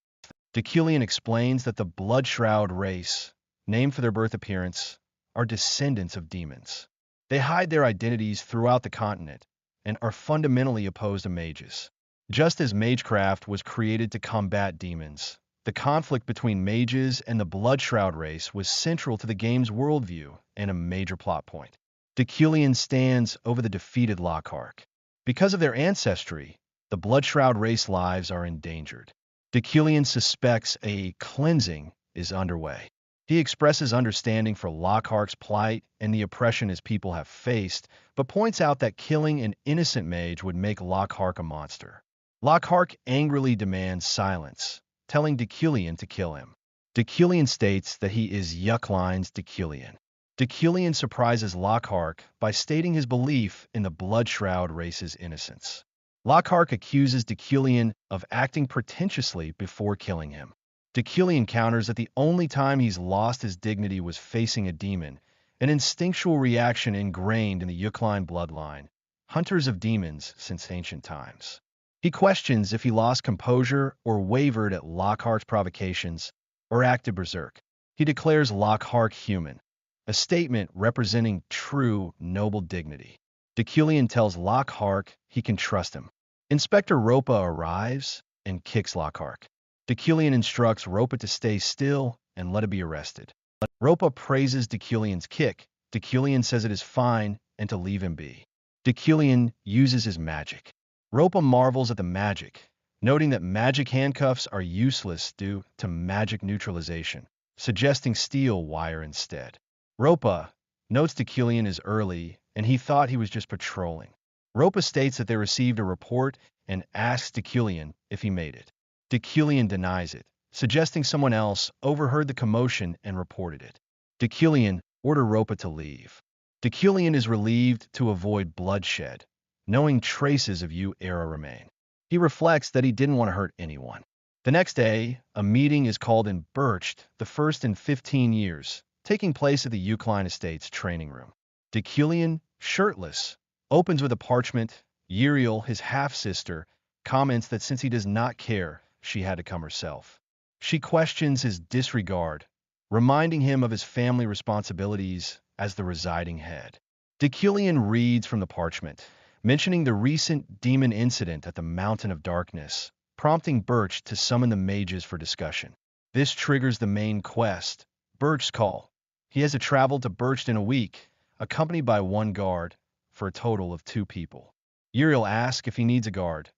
Deucalion explains that the Bloodshroud race, named for their birth appearance, are descendants of demons. They hide their identities throughout the continent and are fundamentally opposed to mages. Just as magecraft was created to combat demons, The conflict between mages and the Bloodshroud race was central to the game's worldview and a major plot point. Deucalion stands over the defeated Lockhart. Because of their ancestry, the Bloodshroud race lives are endangered. Deucalion suspects a cleansing is underway. He expresses understanding for Lockhart's plight and the oppression his people have faced, but points out that killing an innocent mage would make Lockhart a monster. Lockhart angrily demands silence, telling Deucalion to kill him. Deucalion states that he is Yuckline's Deucalion. Deucalion surprises Lockhart by stating his belief in the Bloodshroud race's innocence. Lockhart accuses Deucalion of acting pretentiously before killing him. Deucalion counters that the only time he's lost his dignity was facing a demon, an instinctual reaction ingrained in the Yuckline bloodline, hunters of demons since ancient times. He questions if he lost composure or wavered at Lockhart's provocations or acted berserk. He declares Lockhart human, a statement representing true, noble dignity. Deucalion tells Lockhart he can trust him. Inspector Ropa arrives and kicks Lockhart. Deucalion instructs Ropa to stay still and let him be arrested. Ropa praises Deucalion's kick. Deucalion says it is fine and to leave him be. Deucalion uses his magic. Ropa marvels at the magic, noting that magic handcuffs are useless due to magic neutralization, suggesting steel wire instead. Ropa notes Deucalion is early and he thought he was just patrolling. Ropa states that they received a report and asks Deucalion if he made it. Deucalion denies it, suggesting someone else overheard the commotion and reported it. Deucalion orders Ropa to leave. Deucalion is relieved to avoid bloodshed, knowing traces of era remain. He reflects that he didn't want to hurt anyone. The next day, a meeting is called in Birched, the first in 15 years, taking place at the Yuckline Estate's training room. Deucalion, shirtless, opens with a parchment. Uriel, his half-sister, comments that since he does not care, she had to come herself. She questions his disregard, reminding him of his family responsibilities as the residing head. Deucalion reads from the parchment, mentioning the recent demon incident at the Mountain of Darkness, prompting Birch to summon the mages for discussion. This triggers the main quest, Birch's Call. He has to travel to Birch in a week, accompanied by one guard, for a total of 2 people. Uriel asks if he needs a guard,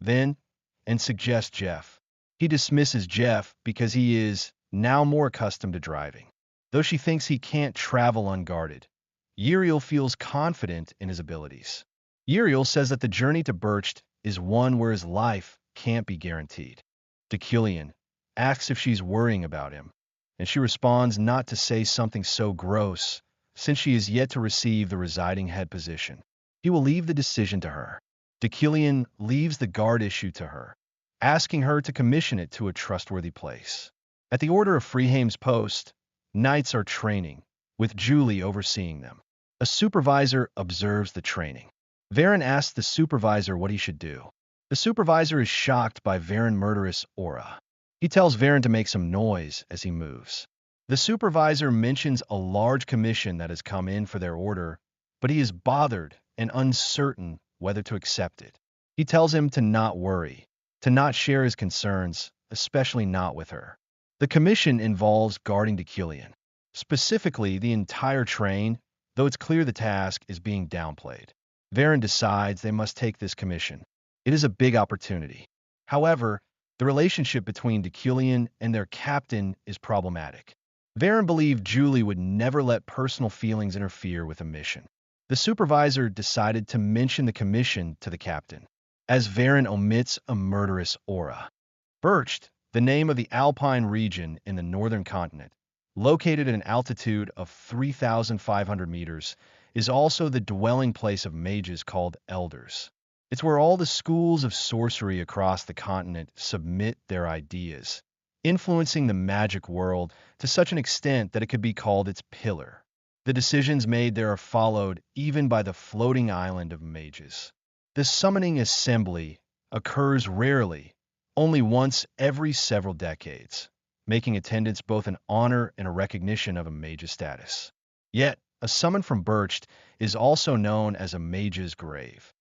and suggests Jeff. He dismisses Jeff because he is now more accustomed to driving. Though she thinks he can't travel unguarded, Uriel feels confident in his abilities. Uriel says that the journey to Birched is one where his life can't be guaranteed. Deucalion asks if she's worrying about him, and she responds not to say something so gross, since she is yet to receive the residing head position. He will leave the decision to her. Deucalion leaves the guard issue to her, asking her to commission it to a trustworthy place. At the order of Freehame's post, knights are training, with Julie overseeing them. A supervisor observes the training. Varen asks the supervisor what he should do. The supervisor is shocked by Varen's murderous aura. He tells Varen to make some noise as he moves. The supervisor mentions a large commission that has come in for their order, but he is bothered and uncertain whether to accept it. He tells him to not worry, to not share his concerns, especially not with her. The commission involves guarding Deucalion, specifically the entire train, though it's clear the task is being downplayed. Varen decides they must take this commission. It is a big opportunity. However, the relationship between Deucalion and their captain is problematic. Varen believed Julie would never let personal feelings interfere with a mission. The supervisor decided to mention the commission to the captain, as Varen omits a murderous aura. Birched, the name of the Alpine region in the northern continent, located at an altitude of 3,500 meters, is also the dwelling place of mages called elders. It's where all the schools of sorcery across the continent submit their ideas, influencing the magic world to such an extent that it could be called its pillar. The decisions made there are followed even by the floating island of mages. The summoning assembly occurs rarely, only once every several decades, making attendance both an honor and a recognition of a mage's status. Yet, a summon from Birched is also known as a mage's grave.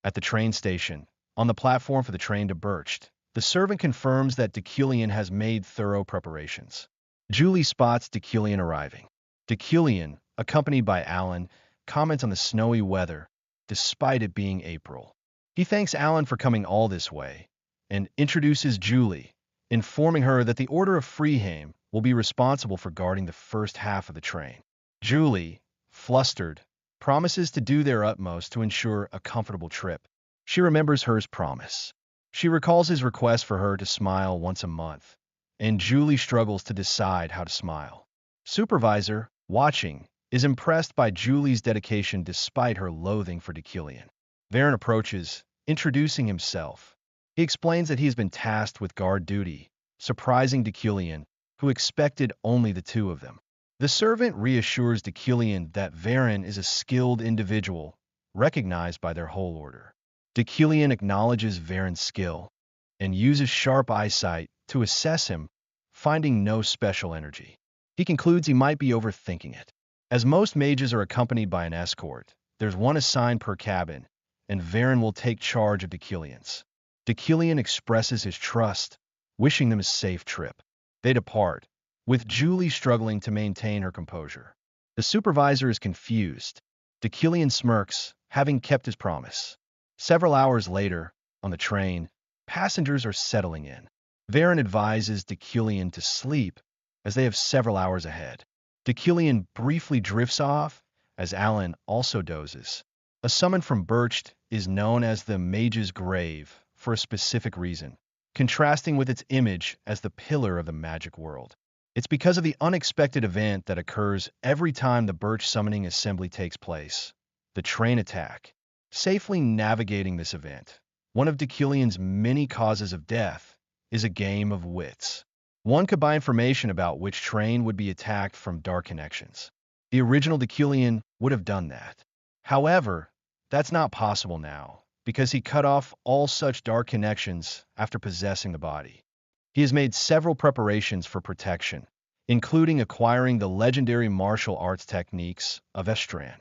At the train station, on the platform for the train to Birched, The servant confirms that Deucalion has made thorough preparations. Julie spots Deucalion arriving. Deucalion, accompanied by Alan, comments on the snowy weather, despite it being April. He thanks Alan for coming all this way, and introduces Julie, informing her that the Order of Freeheim will be responsible for guarding the first half of the train. Julie, flustered, promises to do their utmost to ensure a comfortable trip. She remembers Her's promise. She recalls his request for her to smile once a month, and Julie struggles to decide how to smile. Supervisor, watching, is impressed by Julie's dedication despite her loathing for Deucalion. Varen approaches, introducing himself. He explains that he has been tasked with guard duty, surprising Deucalion, who expected only the two of them. The servant reassures Deucalion that Varen is a skilled individual, recognized by their whole order. Deucalion acknowledges Varen's skill and uses sharp eyesight to assess him, finding no special energy. He concludes he might be overthinking it. As most mages are accompanied by an escort, there's one assigned per cabin, and Varen will take charge of Deucalion's. Deucalion expresses his trust, wishing them a safe trip. They depart, with Julie struggling to maintain her composure. The supervisor is confused. Deucalion smirks, having kept his promise. Several hours later, on the train, passengers are settling in. Varen advises Deucalion to sleep, as they have several hours ahead. Deucalion briefly drifts off, as Alan also dozes. A summon from Birched is known as the Mage's Grave for a specific reason, contrasting with its image as the pillar of the magic world. It's because of the unexpected event that occurs every time the Birch summoning assembly takes place, the train attack. Safely navigating this event, one of Deucalion's many causes of death, is a game of wits. One could buy information about which train would be attacked from dark connections. The original Deucalion would have done that. However, that's not possible now, because he cut off all such dark connections after possessing the body. He has made several preparations for protection, including acquiring the legendary martial arts techniques of Estran,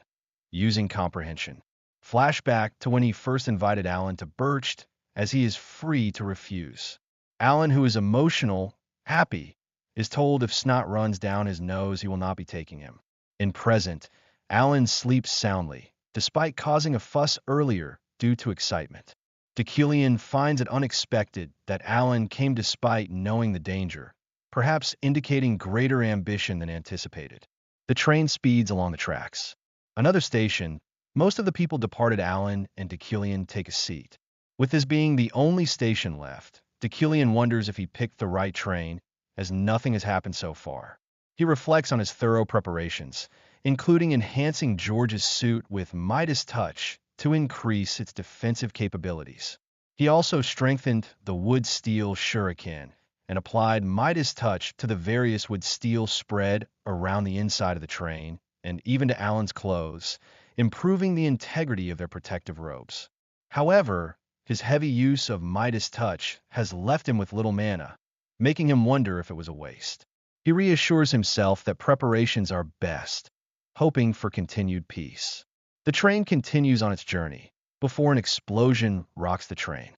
using comprehension. Flashback to when he first invited Alan to Birched, as he is free to refuse. Alan, who is emotional, happy, is told if snot runs down his nose he will not be taking him. In present, Alan sleeps soundly, despite causing a fuss earlier due to excitement. Deucalion finds it unexpected that Alan came despite knowing the danger, perhaps indicating greater ambition than anticipated. The train speeds along the tracks. Another station, most of the people departed. Alan and Deucalion take a seat. With this being the only station left, Deucalion wonders if he picked the right train, as nothing has happened so far. He reflects on his thorough preparations, including enhancing George's suit with Midas Touch to increase its defensive capabilities. He also strengthened the wood-steel shuriken and applied Midas Touch to the various wood-steel spread around the inside of the train, and even to Alan's clothes, improving the integrity of their protective robes. However, his heavy use of Midas Touch has left him with little mana, making him wonder if it was a waste. He reassures himself that preparations are best, hoping for continued peace. The train continues on its journey, before an explosion rocks the train.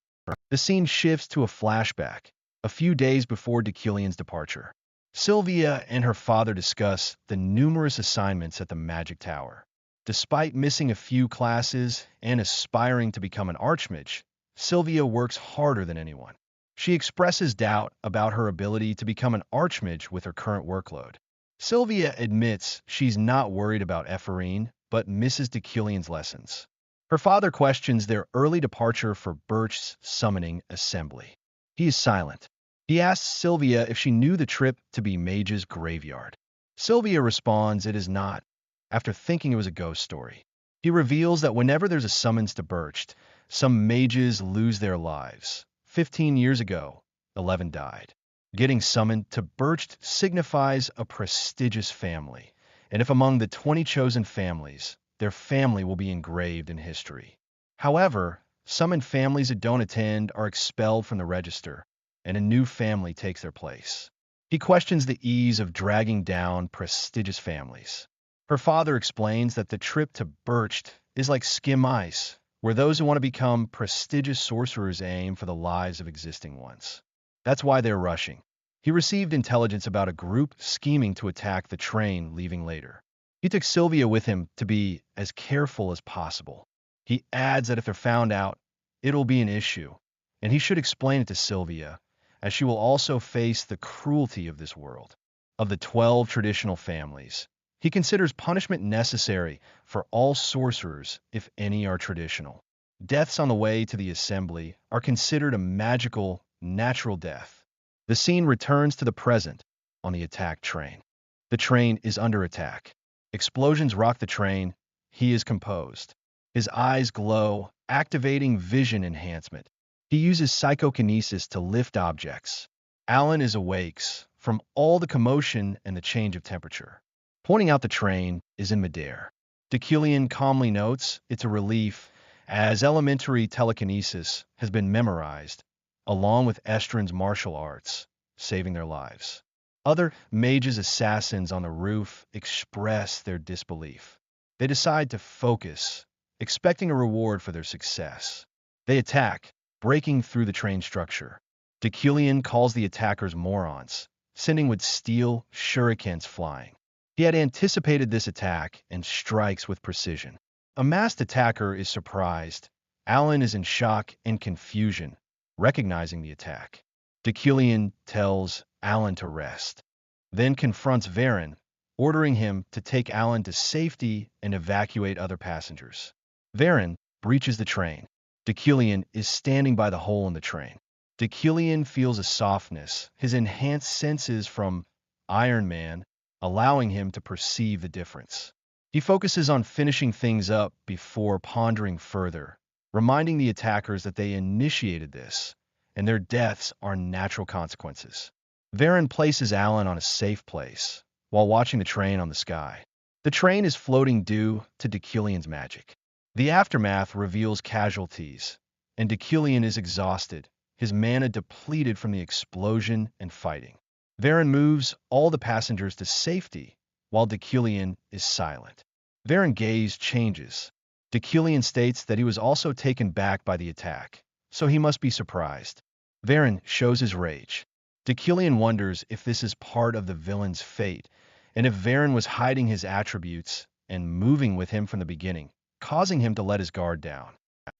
The scene shifts to a flashback, a few days before Deucalion's departure. Sylvia and her father discuss the numerous assignments at the Magic Tower. Despite missing a few classes and aspiring to become an archmage, Sylvia works harder than anyone. She expresses doubt about her ability to become an archmage with her current workload. Sylvia admits she's not worried about Ephraim, but misses Deucalion's lessons. Her father questions their early departure for Birch's summoning assembly. He is silent. He asks Sylvia if she knew the trip to be Mage's Graveyard. Sylvia responds it is not, after thinking it was a ghost story. He reveals that whenever there's a summons to Birched, some mages lose their lives. 15 years ago, 11 died. Getting summoned to Birched signifies a prestigious family, and if among the 20 chosen families, their family will be engraved in history. However, summoned families that don't attend are expelled from the register, and a new family takes their place. He questions the ease of dragging down prestigious families. Her father explains that the trip to Birched is like skim ice, where those who want to become prestigious sorcerers aim for the lives of existing ones. That's why they're rushing. He received intelligence about a group scheming to attack the train leaving later. He took Sylvia with him to be as careful as possible. He adds that if they're found out, it'll be an issue, and he should explain it to Sylvia, as she will also face the cruelty of this world. Of the 12 traditional families, he considers punishment necessary for all sorcerers if any are traditional. Deaths on the way to the assembly are considered a magical, natural death. The scene returns to the present on the attack train. The train is under attack. Explosions rock the train. He is composed. His eyes glow, activating vision enhancement. He uses psychokinesis to lift objects. Alan is awakes from all the commotion and the change of temperature. Pointing out the train is in midair. Deucalion calmly notes it's a relief, as elementary telekinesis has been memorized, along with Estrin's martial arts, saving their lives. Other mages assassins on the roof express their disbelief. They decide to focus, expecting a reward for their success. They attack, breaking through the train structure. Deucalion calls the attackers morons, sending with steel shurikens flying. He had anticipated this attack and strikes with precision. A masked attacker is surprised. Alan is in shock and confusion, recognizing the attack. Deucalion tells Alan to rest, then confronts Varen, ordering him to take Alan to safety and evacuate other passengers. Varen breaches the train. Deucalion is standing by the hole in the train. Deucalion feels a softness, his enhanced senses from Iron Man, allowing him to perceive the difference. He focuses on finishing things up before pondering further, reminding the attackers that they initiated this, and their deaths are natural consequences. Varen places Alan on a safe place, while watching the train on the sky. The train is floating due to Deucalion's magic. The aftermath reveals casualties, and Deucalion is exhausted, his mana depleted from the explosion and fighting. Varen moves all the passengers to safety, while Deucalion is silent. Varen's gaze changes. Deucalion states that he was also taken back by the attack, so he must be surprised. Varen shows his rage. Deucalion wonders if this is part of the villain's fate, and if Varen was hiding his attributes and moving with him from the beginning, causing him to let his guard down.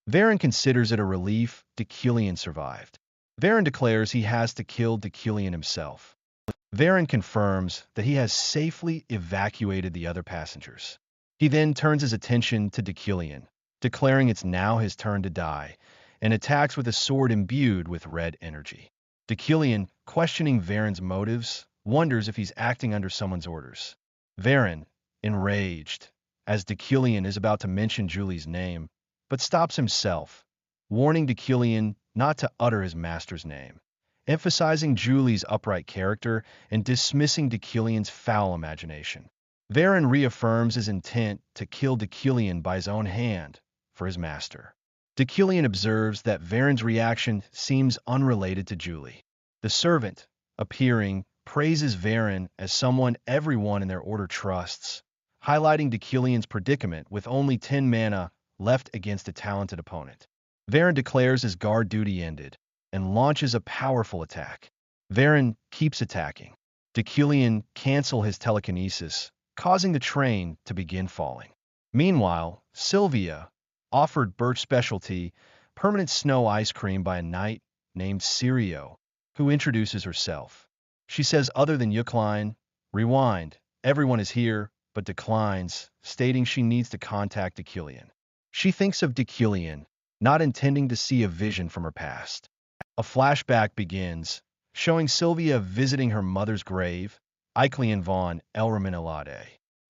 Varen considers it a relief Deucalion survived. Varen declares he has to kill Deucalion himself. Varen confirms that he has safely evacuated the other passengers. He then turns his attention to Deucalion, declaring it's now his turn to die, and attacks with a sword imbued with red energy. Deucalion, questioning Varen's motives, wonders if he's acting under someone's orders. Varen, enraged, as Deucalion is about to mention Julie's name, but stops himself, warning Deucalion not to utter his master's name, emphasizing Julie's upright character and dismissing Deucalion's foul imagination. Varen reaffirms his intent to kill Deucalion by his own hand for his master. Deucalion observes that Varen's reaction seems unrelated to Julie. The servant, appearing, praises Varen as someone everyone in their order trusts, highlighting Deucalion's predicament with only 10 mana left against a talented opponent. Varen declares his guard duty ended and launches a powerful attack. Varen keeps attacking. Deucalion cancels his telekinesis, causing the train to begin falling. Meanwhile, Sylvia, offered birch specialty, permanent snow ice cream by a knight named Sirio, who introduces herself. She says other than Yuckline, rewind, everyone is here, but declines, stating she needs to contact Deucalion. She thinks of Deucalion, not intending to see a vision from her past. A flashback begins, showing Sylvia visiting her mother's grave, Iclean von Elraminalade.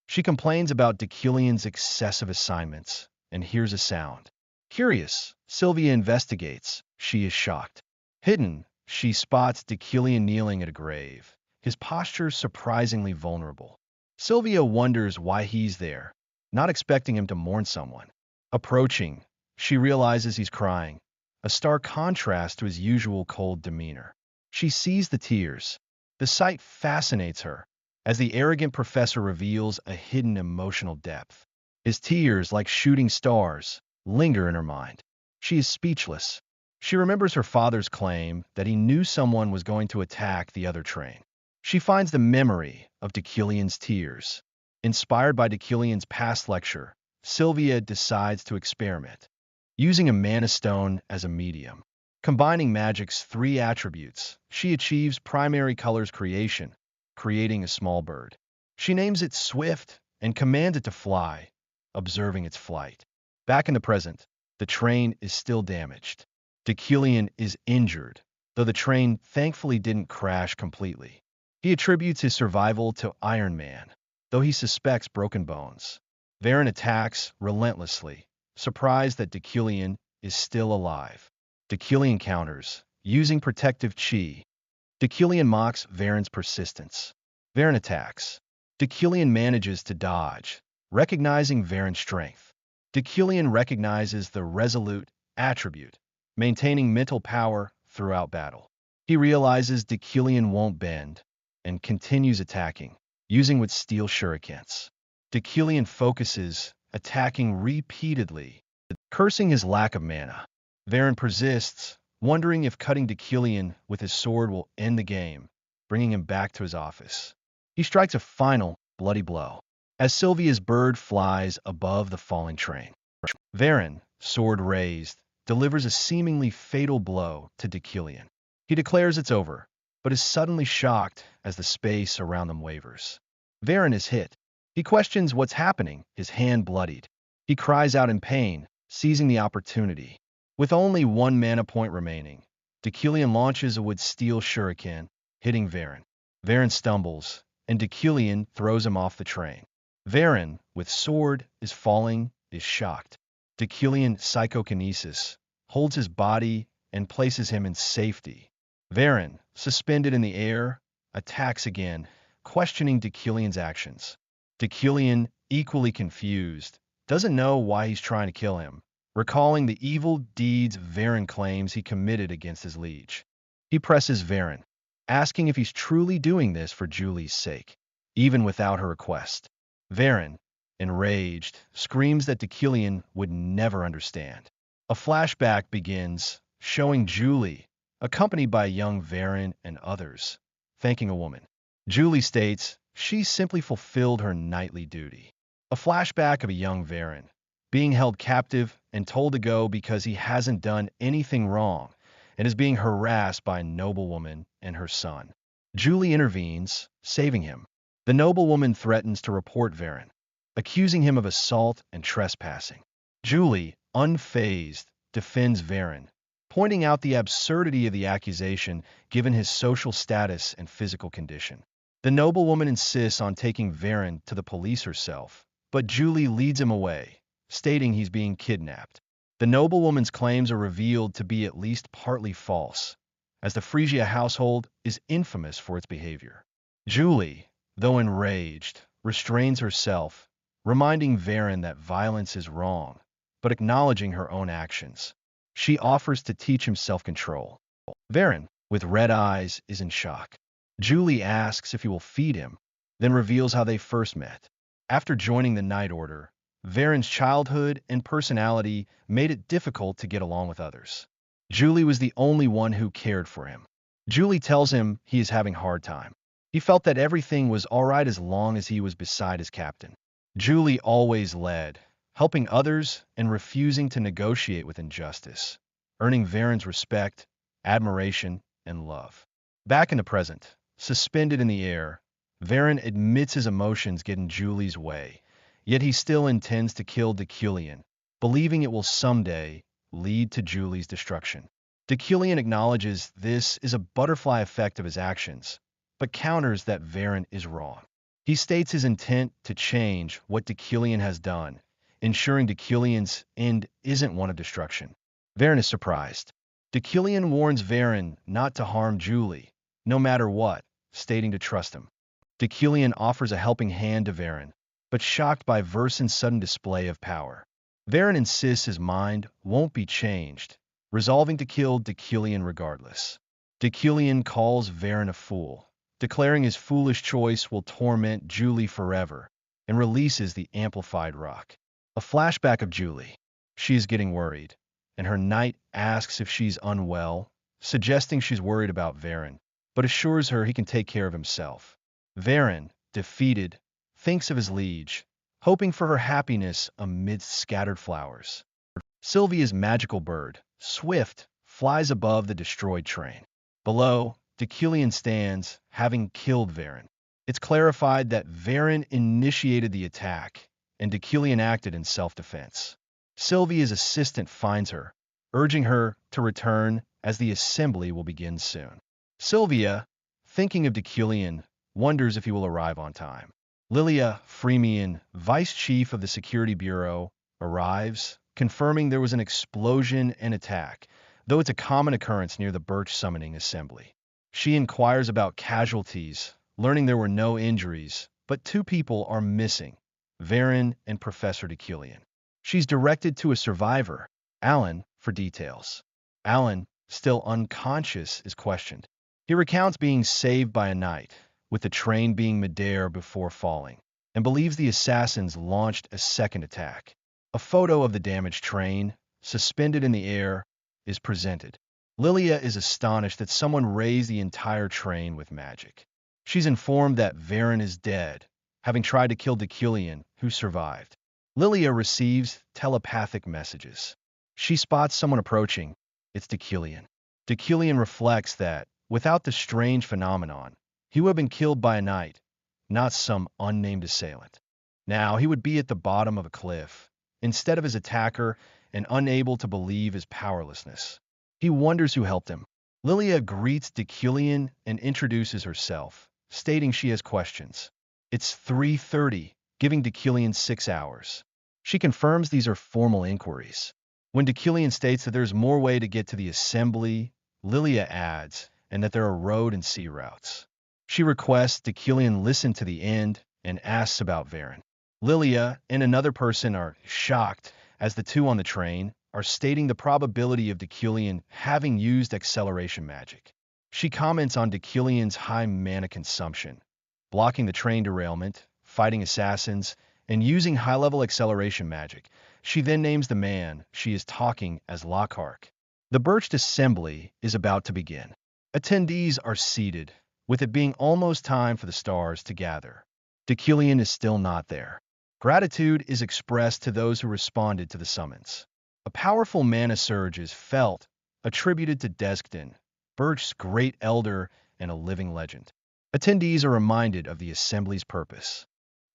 She complains about Deucalion's excessive assignments, and hears a sound. Curious, Sylvia investigates. She is shocked. Hidden, she spots Deucalion kneeling at a grave, his posture surprisingly vulnerable. Sylvia wonders why he's there, not expecting him to mourn someone. Approaching, she realizes he's crying, a stark contrast to his usual cold demeanor. She sees the tears. The sight fascinates her, as the arrogant professor reveals a hidden emotional depth. His tears, like shooting stars, linger in her mind. She is speechless. She remembers her father's claim that he knew someone was going to attack the other train. She finds the memory of Deucalion's tears. Inspired by Deucalion's past lecture, Sylvia decides to experiment, using a mana stone as a medium. Combining magic's three attributes, she achieves primary colors creation, creating a small bird. She names it Swift and commands it to fly, observing its flight. Back in the present, the train is still damaged. Deucalion is injured, though the train thankfully didn't crash completely. He attributes his survival to Iron Man, though he suspects broken bones. Varen attacks relentlessly, surprised that Deucalion is still alive. Deucalion counters, using protective chi. Deucalion mocks Varen's persistence. Varen attacks. Deucalion manages to dodge, recognizing Varen's strength. Deucalion recognizes the resolute attribute, maintaining mental power throughout battle. He realizes Deucalion won't bend, and continues attacking, using with steel shurikens. Deucalion focuses, attacking repeatedly, cursing his lack of mana. Varen persists, wondering if cutting Deucalion with his sword will end the game, bringing him back to his office. He strikes a final, bloody blow, as Sylvia's bird flies above the falling train. Varen, sword raised, delivers a seemingly fatal blow to Deucalion. He declares it's over, but is suddenly shocked as the space around them wavers. Varen is hit. He questions what's happening, his hand bloodied. He cries out in pain, seizing the opportunity. With only one mana point remaining, Deucalion launches a wood steel shuriken, hitting Varen. Varen stumbles, and Deucalion throws him off the train. Varen, with sword, is shocked. Deucalion psychokinesis, holds his body and places him in safety. Varen, suspended in the air, attacks again, questioning Deucalion's actions. Deucalion, equally confused, doesn't know why he's trying to kill him, recalling the evil deeds Varen claims he committed against his liege. He presses Varen, asking if he's truly doing this for Julie's sake, even without her request. Varen, enraged, screams that Deucalion would never understand. A flashback begins, showing Julie, accompanied by young Varen and others, thanking a woman. Julie states she simply fulfilled her knightly duty. A flashback of a young Varen, being held captive and told to go because he hasn't done anything wrong and is being harassed by a noblewoman and her son. Julie intervenes, saving him. The noblewoman threatens to report Varen, accusing him of assault and trespassing. Julie, unfazed, defends Varen, pointing out the absurdity of the accusation given his social status and physical condition. The noblewoman insists on taking Varen to the police herself, but Julie leads him away, stating he's being kidnapped. The noblewoman's claims are revealed to be at least partly false, as the Phrygia household is infamous for its behavior. Julie, though enraged, restrains herself, reminding Varen that violence is wrong, but acknowledging her own actions. She offers to teach him self-control. Varen, with red eyes, is in shock. Julie asks if he will feed him, then reveals how they first met. After joining the Night Order, Varen's childhood and personality made it difficult to get along with others. Julie was the only one who cared for him. Julie tells him he is having a hard time. He felt that everything was all right as long as he was beside his captain. Julie always led, helping others and refusing to negotiate with injustice, earning Varen's respect, admiration, and love. Back in the present, suspended in the air, Varen admits his emotions get in Julie's way, yet he still intends to kill Deucalion, believing it will someday lead to Julie's destruction. Deucalion acknowledges this is a butterfly effect of his actions, but counters that Varen is wrong. He states his intent to change what Deucalion has done, ensuring Deucalion's end isn't one of destruction. Varen is surprised. Deucalion warns Varen not to harm Julie, no matter what, stating to trust him. Deucalion offers a helping hand to Varen, but shocked by Versen's sudden display of power. Varen insists his mind won't be changed, resolving to kill Deucalion regardless. Deucalion calls Varen a fool, declaring his foolish choice will torment Julie forever, and releases the amplified rock. A flashback of Julie. She is getting worried, and her knight asks if she's unwell, suggesting she's worried about Varen, but assures her he can take care of himself. Varen, defeated, thinks of his liege, hoping for her happiness amidst scattered flowers. Sylvia's magical bird, Swift, flies above the destroyed train. Below, Deculian stands, having killed Varen. It's clarified that Varen initiated the attack, and Deculian acted in self-defense. Sylvia's assistant finds her, urging her to return as the assembly will begin soon. Sylvia, thinking of Deculian, wonders if he will arrive on time. Lilia Freemian, vice chief of the Security Bureau, arrives, confirming there was an explosion and attack, though it's a common occurrence near the Birch Summoning Assembly. She inquires about casualties, learning there were no injuries, but 2 people are missing, Varen and Professor Deculian. She's directed to a survivor, Alan, for details. Alan, still unconscious, is questioned. He recounts being saved by a knight, with the train being midair before falling, and believes the assassins launched a second attack. A photo of the damaged train, suspended in the air, is presented. Lilia is astonished that someone raised the entire train with magic. She's informed that Varen is dead, having tried to kill Deculian, who survived. Lilia receives telepathic messages. She spots someone approaching. It's Deculian. Deculian reflects that, without the strange phenomenon, he would have been killed by a knight, not some unnamed assailant. Now he would be at the bottom of a cliff, instead of his attacker, and unable to believe his powerlessness. He wonders who helped him. Lilia greets Deculian and introduces herself, stating she has questions. It's 3:30, giving Deculian 6 hours. She confirms these are formal inquiries. When Deculian states that there's more way to get to the assembly, Lilia adds, and that there are road and sea routes. She requests Deculian listen to the end and asks about Varen. Lilia and another person are shocked as the 2 on the train are stating the probability of Deculian having used acceleration magic. She comments on Deculian's high mana consumption, blocking the train derailment, fighting assassins, and using high-level acceleration magic. She then names the man she is talking as Lockhart. The Birched Assembly is about to begin. Attendees are seated, with it being almost time for the stars to gather. Deculian is still not there. Gratitude is expressed to those who responded to the summons. A powerful mana surge is felt, attributed to Deskden, Birch's great elder and a living legend. Attendees are reminded of the assembly's purpose.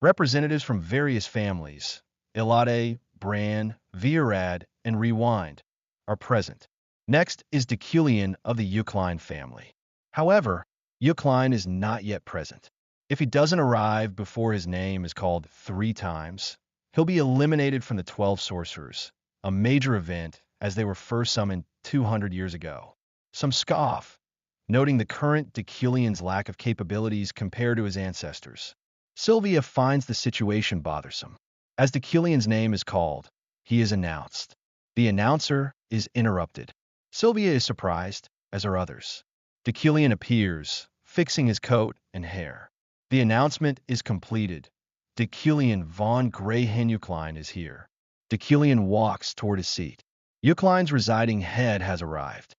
Representatives from various families, Ilade, Bran, Virad, and Rewind, are present. Next is Deculian of the Eucline family. However, Eucline is not yet present. If he doesn't arrive before his name is called 3 times, he'll be eliminated from the 12 sorcerers, a major event as they were first summoned 200 years ago. Some scoff, noting the current Deculian's lack of capabilities compared to his ancestors. Sylvia finds the situation bothersome. As Deculian's name is called, he is announced. The announcer is interrupted. Sylvia is surprised, as are others. Deculian appears, fixing his coat and hair. The announcement is completed. Deculian von Greyhen Eucline is here. Deculian walks toward his seat. Eucline's residing head has arrived.